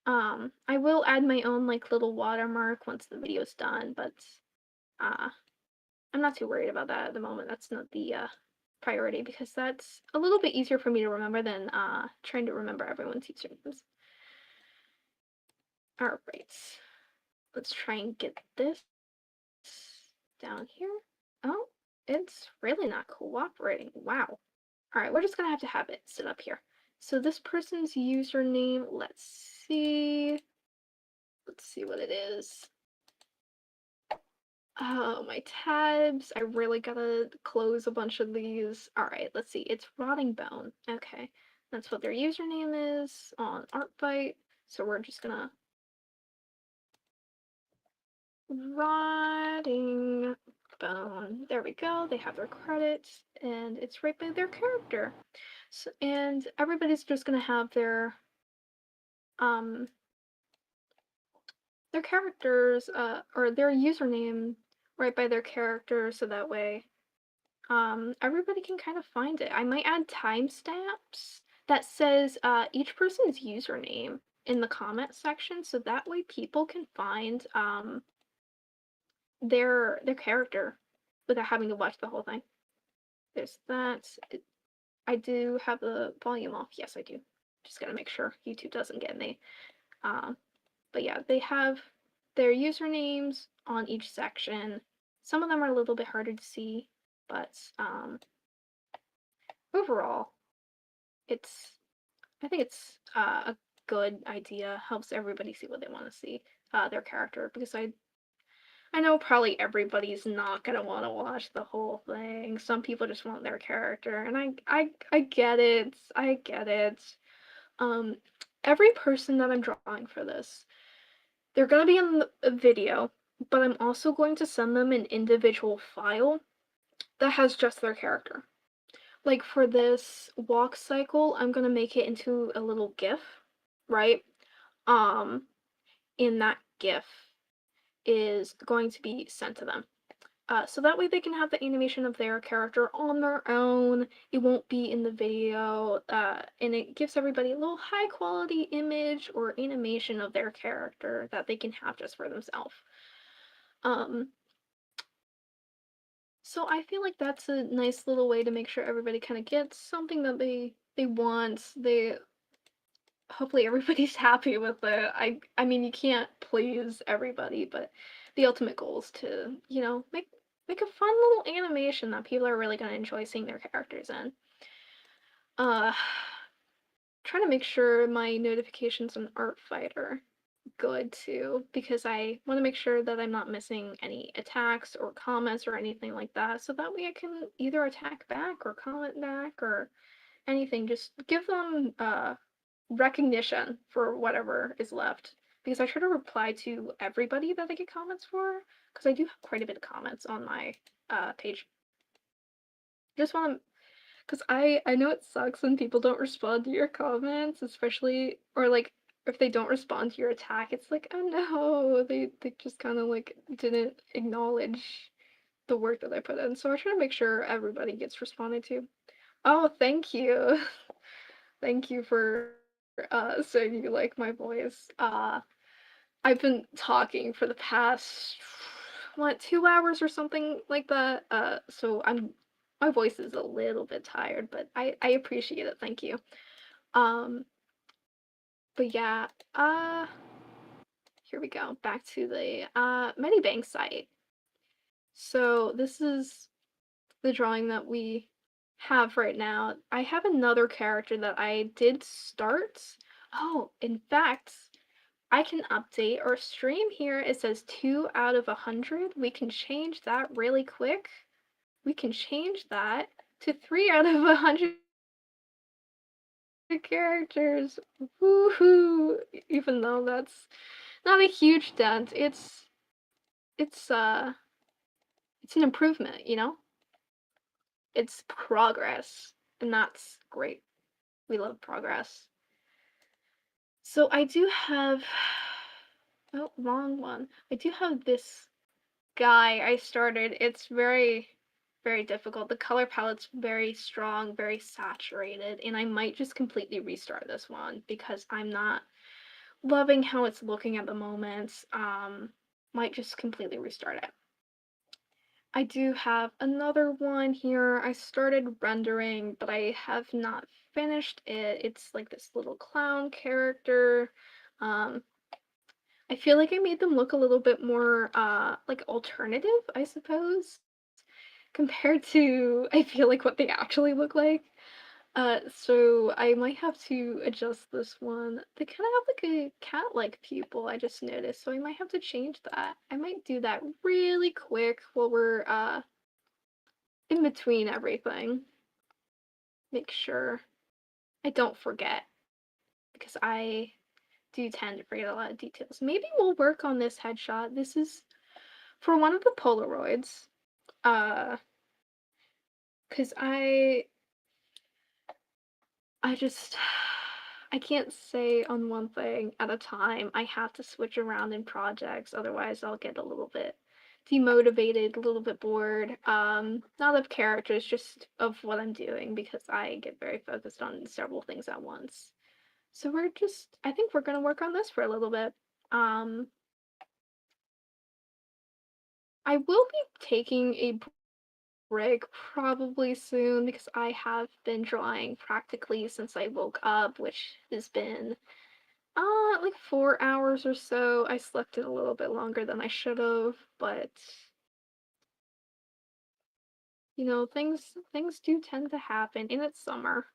I will add my own like little watermark once the video's done, but uh, I'm not too worried about that at the moment. That's not the priority because that's a little bit easier for me to remember than trying to remember everyone's usernames. All right, let's try and get this down here. Oh, it's really not cooperating. Wow. All right, we're just gonna have it sit up here. So this person's username, let's see. Let's see what it is. Oh, my tabs. I really gotta close a bunch of these. All right, let's see. It's Rotting Bone. Okay, that's what their username is on Artbyte. So we're just gonna Rotting Bone. There we go. They have their credits, and it's right by their character. So, and everybody's just gonna have um their characters or their username right by their character, so that way everybody can kind of find it. I might add timestamps that says each person's username in the comment section, so that way people can find their character without having to watch the whole thing. There's that. I do have the volume off. Yes, I do. Just gotta make sure YouTube doesn't get me. But yeah, they have their usernames on each section. Some of them are a little bit harder to see, but overall, I think it's a good idea. Helps everybody see what they want to see, their character, because I know probably everybody's not gonna want to watch the whole thing. Some people just want their character, and I get it. I get it. Um, every person that I'm drawing for this, they're gonna be in the video, but I'm also going to send them an individual file that has just their character. Like for this walk cycle, I'm gonna make it into a little GIF, right? Um, in that GIF is going to be sent to them. So that way they can have the animation of their character on their own. It won't be in the video, and it gives everybody a little high quality image or animation of their character that they can have just for themselves. Um, so I feel like that's a nice little way to make sure everybody kind of gets something that they want. They hopefully everybody's happy with it. I mean you can't please everybody, but the ultimate goal is to, make a fun little animation that people are really gonna enjoy seeing their characters in. Uh Trying to make sure my notifications on Artfight are good too, because I want to make sure that I'm not missing any attacks or comments or anything like that, so that way I can either attack back or comment back or anything. Just give them recognition for whatever is left. Because I try to reply to everybody that I get comments for, because I do have quite a bit of comments on my page. Just want to, because I know it sucks when people don't respond to your comments, especially, or like if they don't respond to your attack, it's like, oh no, they just kind of like didn't acknowledge the work that I put in. So I try to make sure everybody gets responded to. Oh, thank you. Thank you for saying you like my voice. I've been talking for the past what 2 hours or something like that. So my voice is a little bit tired, but I appreciate it. Thank you. Um, but yeah, here we go. Back to the Medibank site. So this is the drawing that we have right now. I have another character that I did start. Oh, in fact, I can update our stream here. It says 2 out of 100. We can change that really quick. We can change that to 3 out of 100. characters. Woohoo! Even though that's not a huge dent, it's uh it's an improvement, you know? It's progress, and that's great. We love progress. So I do have oh, wrong one. I do have this guy I started. It's very, very difficult. The color palette's very strong, very saturated, and I might just completely restart this one because I'm not loving how it's looking at the moment. Might just completely restart it. I do have another one here. I started rendering, but I have not finished it. It's like this little clown character. Um, I feel like I made them look a little bit more like alternative, I suppose, compared to I feel like what they actually look like. So I might have to adjust this one. They kind of have like a cat-like pupil, I just noticed, so I might have to change that. I might do that really quick while we're in between everything. Make sure I don't forget because I do tend to forget a lot of details. Maybe we'll work on this headshot. This is for one of the Polaroids. Uh, because I just I can't say on one thing at a time. I have to switch around in projects, otherwise I'll get a little bit demotivated, a little bit bored. Not of characters, just of what I'm doing because I get very focused on several things at once. So I think we're gonna work on this for a little bit. Um, I will be taking a break probably soon because I have been drawing practically since I woke up, which has been like 4 hours or so. I slept in a little bit longer than I should have, but you know, things do tend to happen, and it's summer.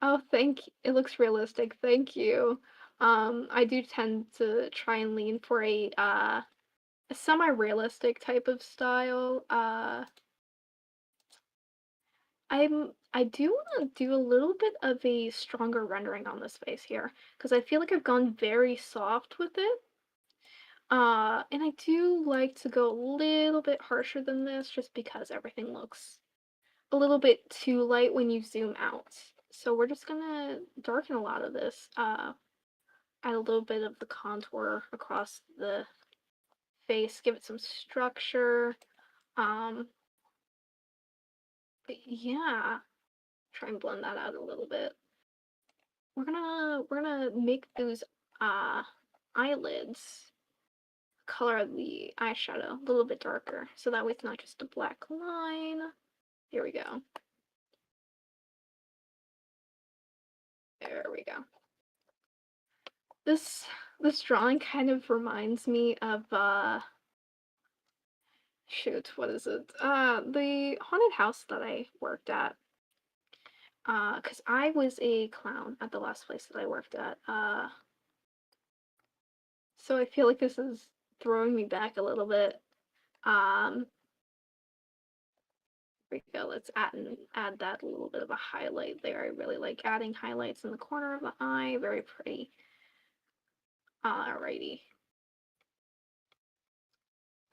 Oh, thank you. It looks realistic. Thank you. I do tend to try and lean for a semi-realistic type of style. I do want to do a little bit of a stronger rendering on this face here because I feel like I've gone very soft with it. And I do like to go a little bit harsher than this just because everything looks a little bit too light when you zoom out. So we're just gonna darken a lot of this, add a little bit of the contour across the face, give it some structure. Um, but yeah, try and blend that out a little bit. We're gonna make those uh eyelids color of the eyeshadow a little bit darker so that way it's not just a black line. Here we go. There we go. This this drawing kind of reminds me of shoot, what is it? The haunted house that I worked at. Cause I was a clown at the last place that I worked at. So I feel like this is throwing me back a little bit. Um, Here we go. Let's add that little bit of a highlight there. I really like adding highlights in the corner of the eye. Very pretty. Alrighty.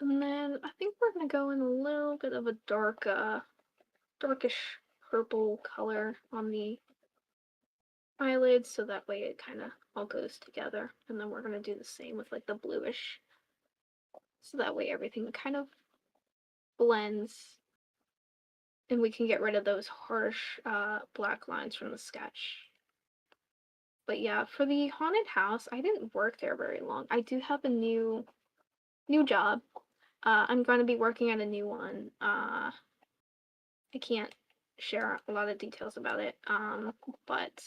And then I think we're gonna go in a little bit of a darkish purple color on the eyelids, so that way it kind of all goes together. And then we're gonna do the same with like the bluish, so that way everything kind of blends, and we can get rid of those harsh black lines from the sketch. But yeah, for the haunted house, I didn't work there very long. I do have a new job. I'm going to be working at a new one. I can't share a lot of details about it. But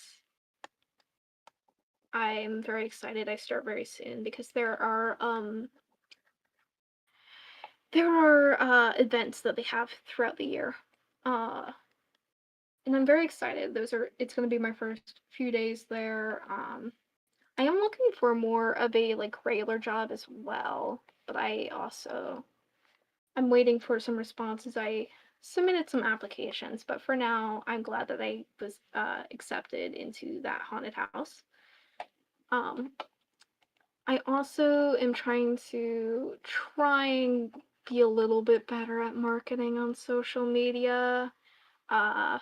I'm very excited. I start very soon because there are events that they have throughout the year. Uh, and I'm very excited. It's going to be my first few days there. I am looking for more of a like regular job as well, but I'm waiting for some responses. submitted some applications, but for now, I'm glad that I was accepted into that haunted house. Um, I also am try and be a little bit better at marketing on social media, uh,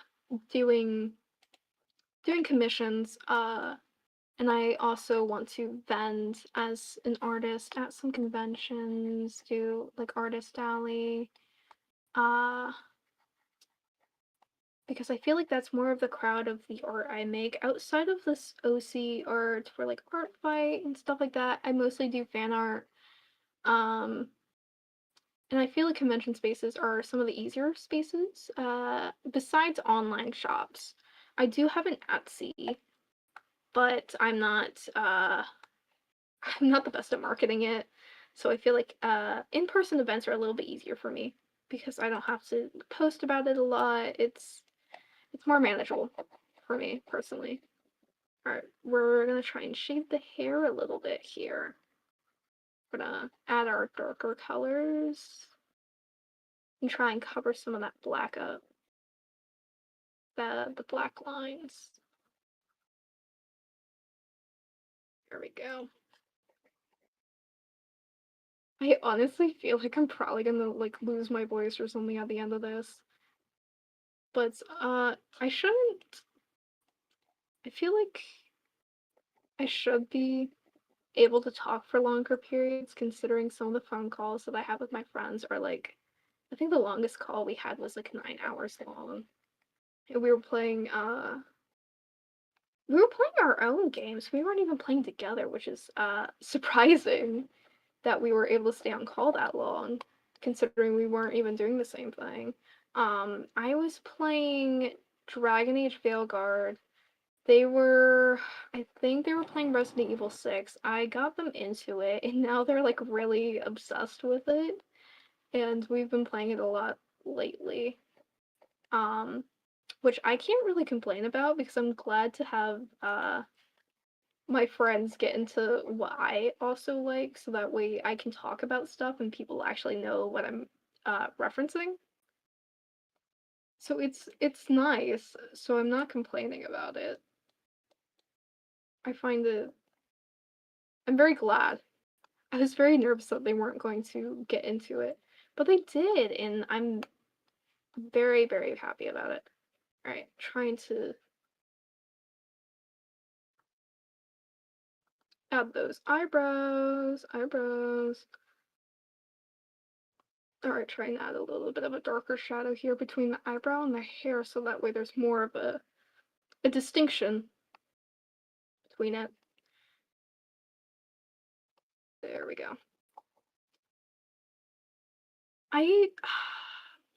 doing commissions, and I also want to vend as an artist at some conventions, do like artist alley, uh, because I feel like that's more of the crowd of the art I make. Outside of this OC art for like art fight and stuff like that, I mostly do fan art. Um, and I feel like convention spaces are some of the easier spaces, besides online shops. I do have an Etsy, but I'm not the best at marketing it. So I feel like in-person events are a little bit easier for me because I don't have to post about it a lot. It's more manageable for me personally. All right, we're gonna try and shade the hair a little bit here. We're gonna add our darker colors and try and cover some of that black up, the black lines. There we go. I honestly feel like I'm probably gonna like lose my voice or something at the end of this. But I shouldn't. I feel like I should be able to talk for longer periods considering some of the phone calls that I have with my friends are like I think the longest call we had was like 9 hours long. And we were playing our own games. We weren't even playing together, which is surprising that we were able to stay on call that long, considering we weren't even doing the same thing. I was playing Dragon Age Veilguard. I think they were playing Resident Evil 6. I got them into it, and now they're like really obsessed with it, and we've been playing it a lot lately. Um, which I can't really complain about because I'm glad to have my friends get into what I also like so that way I can talk about stuff and people actually know what I'm referencing. So it's nice. So I'm not complaining about it. I find it I'm very glad. I was very nervous that they weren't going to get into it, but they did, and I'm very, very happy about it. All right, trying to add those eyebrows. All right, trying to add a little bit of a darker shadow here between the eyebrow and the hair, so that way there's more of a distinction between it. There we go. I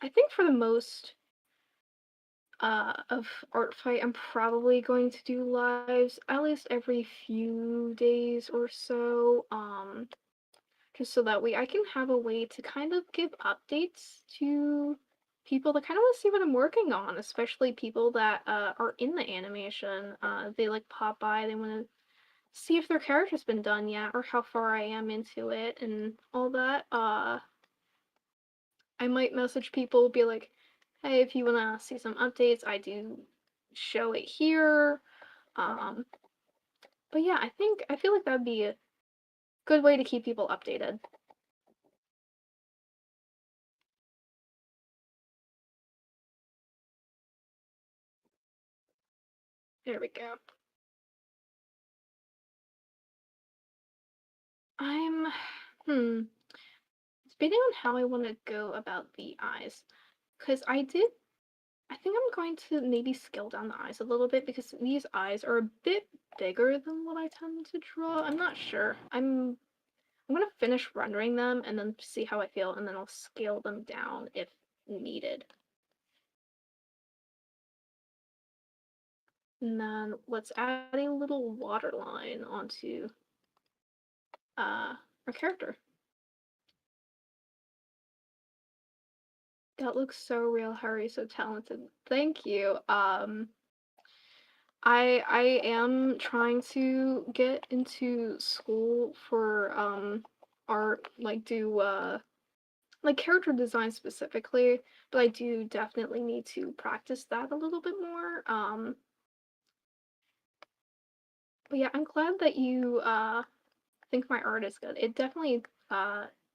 I think for the most of art fight, I'm probably going to do lives at least every few days or so. Just so that way I can have a way to kind of give updates to people that kind of want to see what I'm working on, especially people that are in the animation. They like pop by, they want to see if their character's been done yet or how far I am into it and all that. I might message people, be like, hey, if you want to see some updates, I do show it here. Um, but yeah, I feel like that'd be a good way to keep people updated. There we go. I'm hmm. Depending on how I want to go about the eyes, because I think I'm going to maybe scale down the eyes a little bit because these eyes are a bit bigger than what I tend to draw. I'm not sure. I'm gonna finish rendering them and then see how I feel, and then I'll scale them down if needed. And then let's add a little waterline onto our character. That looks so real, Harry, so talented. Thank you. I am trying to get into school for art, like do like character design specifically, but I do definitely need to practice that a little bit more. But yeah, I'm glad that you think my art is good. It definitely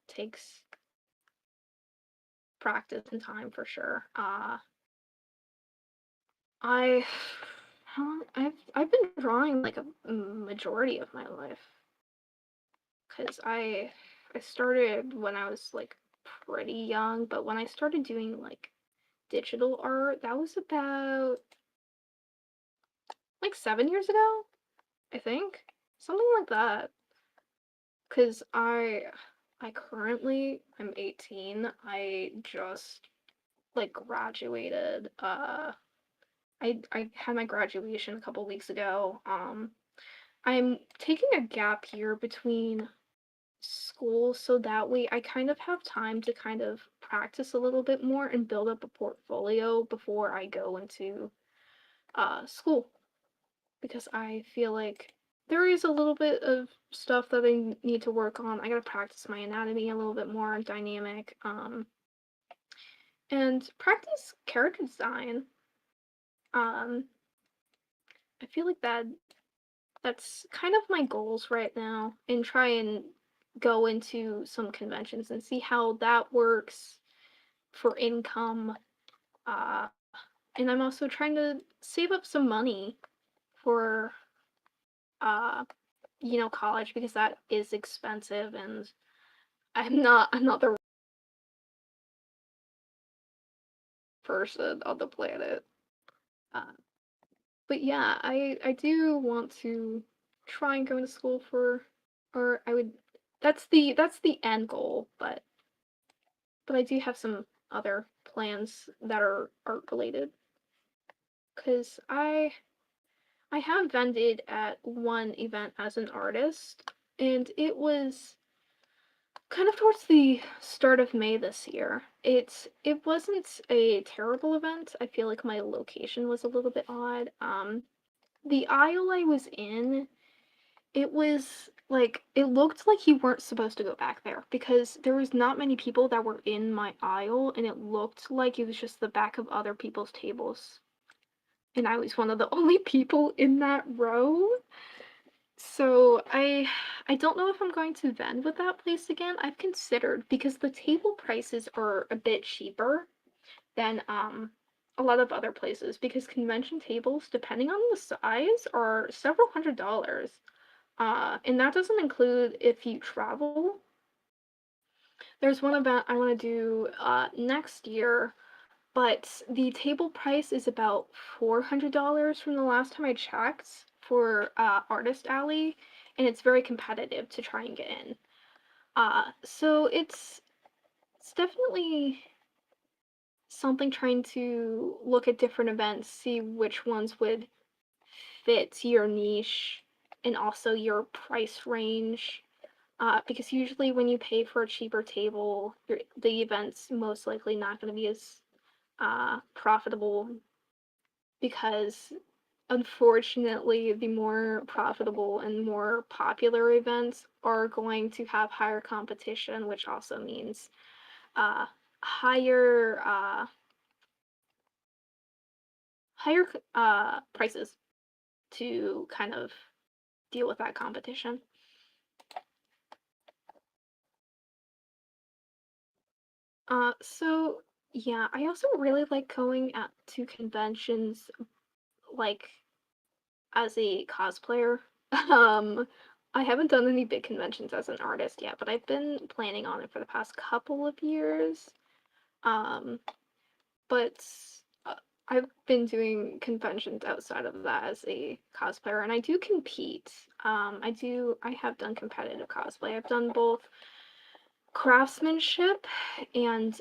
takes practice and time for sure. I how long I've been drawing like a majority of my life because I started when I was like pretty young, but when I started doing like digital art, that was about like 7 years ago, I think, something like that. Because I currently I'm 18. I just like graduated. I had my graduation a couple weeks ago. I'm taking a gap year between school so that way I kind of have time to kind of practice a little bit more and build up a portfolio before I go into school because I feel like there is a little bit of stuff that I need to work on. I gotta practice my anatomy a little bit more, dynamic, and practice character design. Um, I feel like that's kind of my goals right now, and try and go into some conventions and see how that works for income. Uh, and I'm also trying to save up some money for uh, college because that is expensive and I'm not the person on the planet. Uh, but yeah, I do want to try and go to school for, or I would. That's the end goal, but I do have some other plans that are art related. Cause I have vended at one event as an artist, and it was kind of towards the start of May this year. It wasn't a terrible event. I feel like my location was a little bit odd. The aisle I was in, it was like it looked like you weren't supposed to go back there because there was not many people that were in my aisle and it looked like it was just the back of other people's tables. And I was one of the only people in that row. So I don't know if I'm going to vend with that place again. I've considered because the table prices are a bit cheaper than a lot of other places because convention tables, depending on the size, are several $100s. And that doesn't include if you travel. There's one event I want to do next year, but the table price is about $400 from the last time I checked for Artist Alley, and it's very competitive to try and get in. So it's definitely something trying to look at different events, see which ones would fit your niche and also your price range. Because usually when you pay for a cheaper table, the event's most likely not going to be as profitable because unfortunately the more profitable and more popular events are going to have higher competition, which also means uh, higher higher prices to kind of deal with that competition. So yeah, I also really like going out to conventions like as a cosplayer. Um, I haven't done any big conventions as an artist yet, but I've been planning on it for the past couple of years. Um, but uh, I've been doing conventions outside of that as a cosplayer, and I do compete. I have done competitive cosplay. I've done both craftsmanship and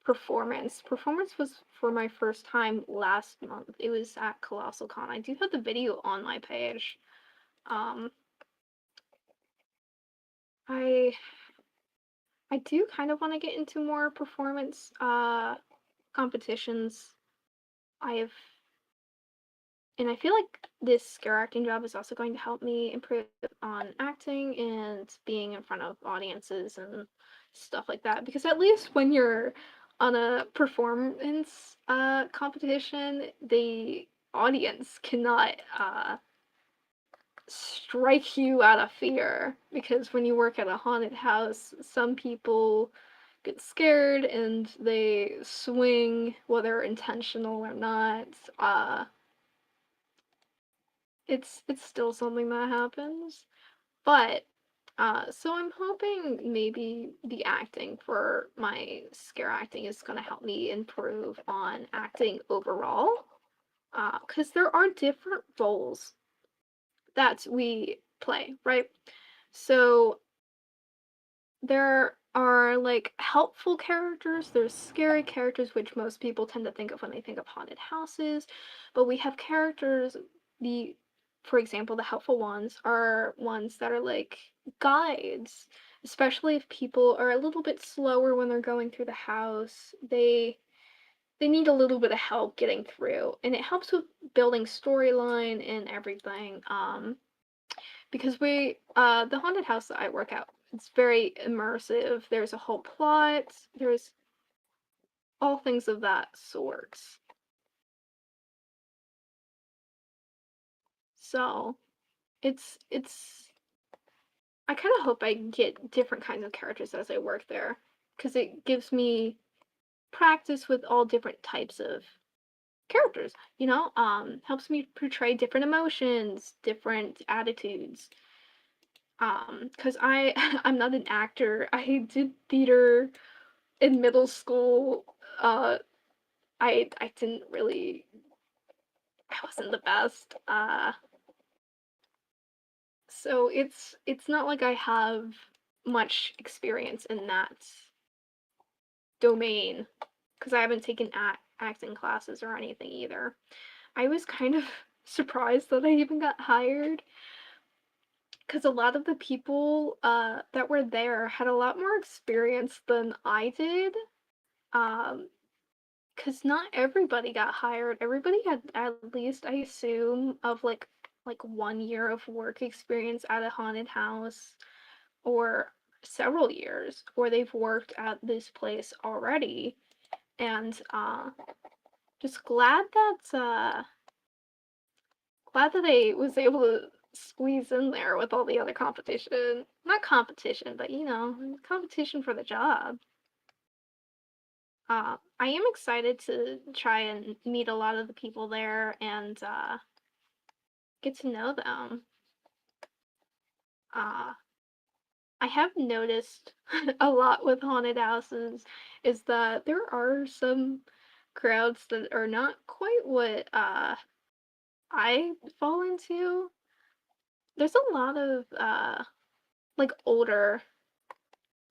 performance. Performance was for my first time last month. It was at Colossal Con. I do have the video on my page. Um, I I do kind of want to get into more performance competitions. I've and I feel like this scare acting job is also going to help me improve on acting and being in front of audiences and stuff like that. Because at least when you're on a performance competition, the audience cannot strike you out of fear. Because when you work at a haunted house, some people get scared and they swing, whether intentional or not. It's still something that happens. But so I'm hoping maybe the acting for my scare acting is gonna help me improve on acting overall. Because there are different roles that we play, right? So there are like helpful characters, there's scary characters, which most people tend to think of when they think of haunted houses, but we have characters, the for example, the helpful ones are ones that are like guides, especially if people are a little bit slower when they're going through the house. They need a little bit of help getting through, and it helps with building storyline and everything. Because the haunted house that I work at, it's very immersive. There's a whole plot. There's all things of that sort. So it's I kind of hope I get different kinds of characters as I work there, because it gives me practice with all different types of characters. Helps me portray different emotions, different attitudes. Because I'm not an actor. I did theater in middle school. uh I didn't really, I wasn't the best. So it's not like I have much experience in that domain, because I haven't taken acting classes or anything either. I was kind of surprised that I even got hired, because a lot of the people that were there had a lot more experience than I did. Um, because not everybody got hired. Everybody had at least, I assume, of like 1 year of work experience at a haunted house, or several years, or they've worked at this place already. And just glad that I was able to squeeze in there with all the other competition. Not competition, but competition for the job. I am excited to try and meet a lot of the people there and get to know them. Uh, I have noticed a lot with haunted houses is that there are some crowds that are not quite what I fall into. There's a lot of like older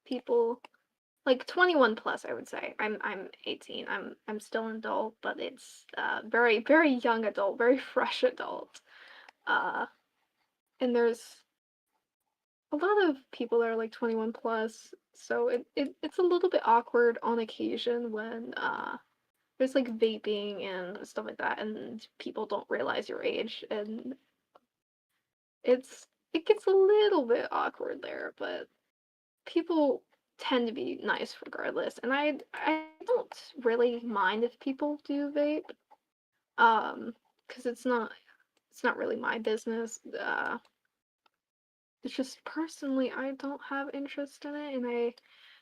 people, like 21 plus, I would say. I'm 18. I'm still an adult, but it's very very young adult, very fresh adult. Uh and there's a lot of people that are like 21 plus, so it's a little bit awkward on occasion when there's like vaping and stuff like that, and people don't realize your age, and it gets a little bit awkward there, but people tend to be nice regardless, and I don't really mind if people do vape, because it's not really my business. It's just personally I don't have interest in it, and I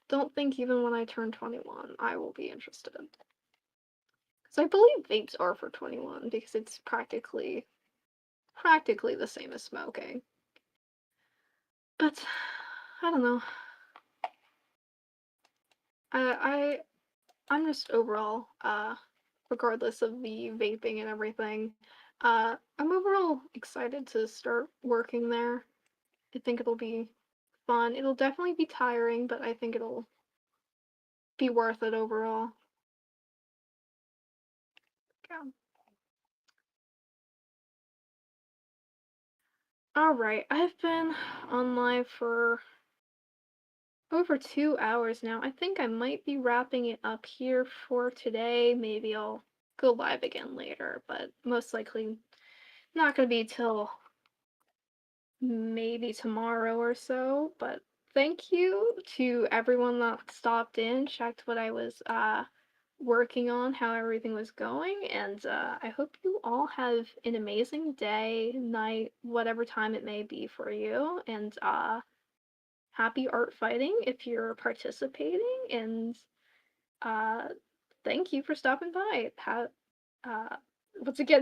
don't think even when I turn 21 I will be interested. Because I believe vapes are for 21, because it's practically the same as smoking. But I don't know. I I'm just overall, regardless of the vaping and everything, I'm overall excited to start working there. I think it'll be fun. It'll definitely be tiring, but I think it'll be worth it overall. Yeah. All right, I've been on live for over 2 hours now. I think I might be wrapping it up here for today. Maybe I'll go live again later, but most likely not gonna be till maybe tomorrow or so. But thank you to everyone that stopped in, checked what I was working on, how everything was going, and I hope you all have an amazing day, night, whatever time it may be for you, and happy art fighting if you're participating, and uh, thank you for stopping by. Uh, once again,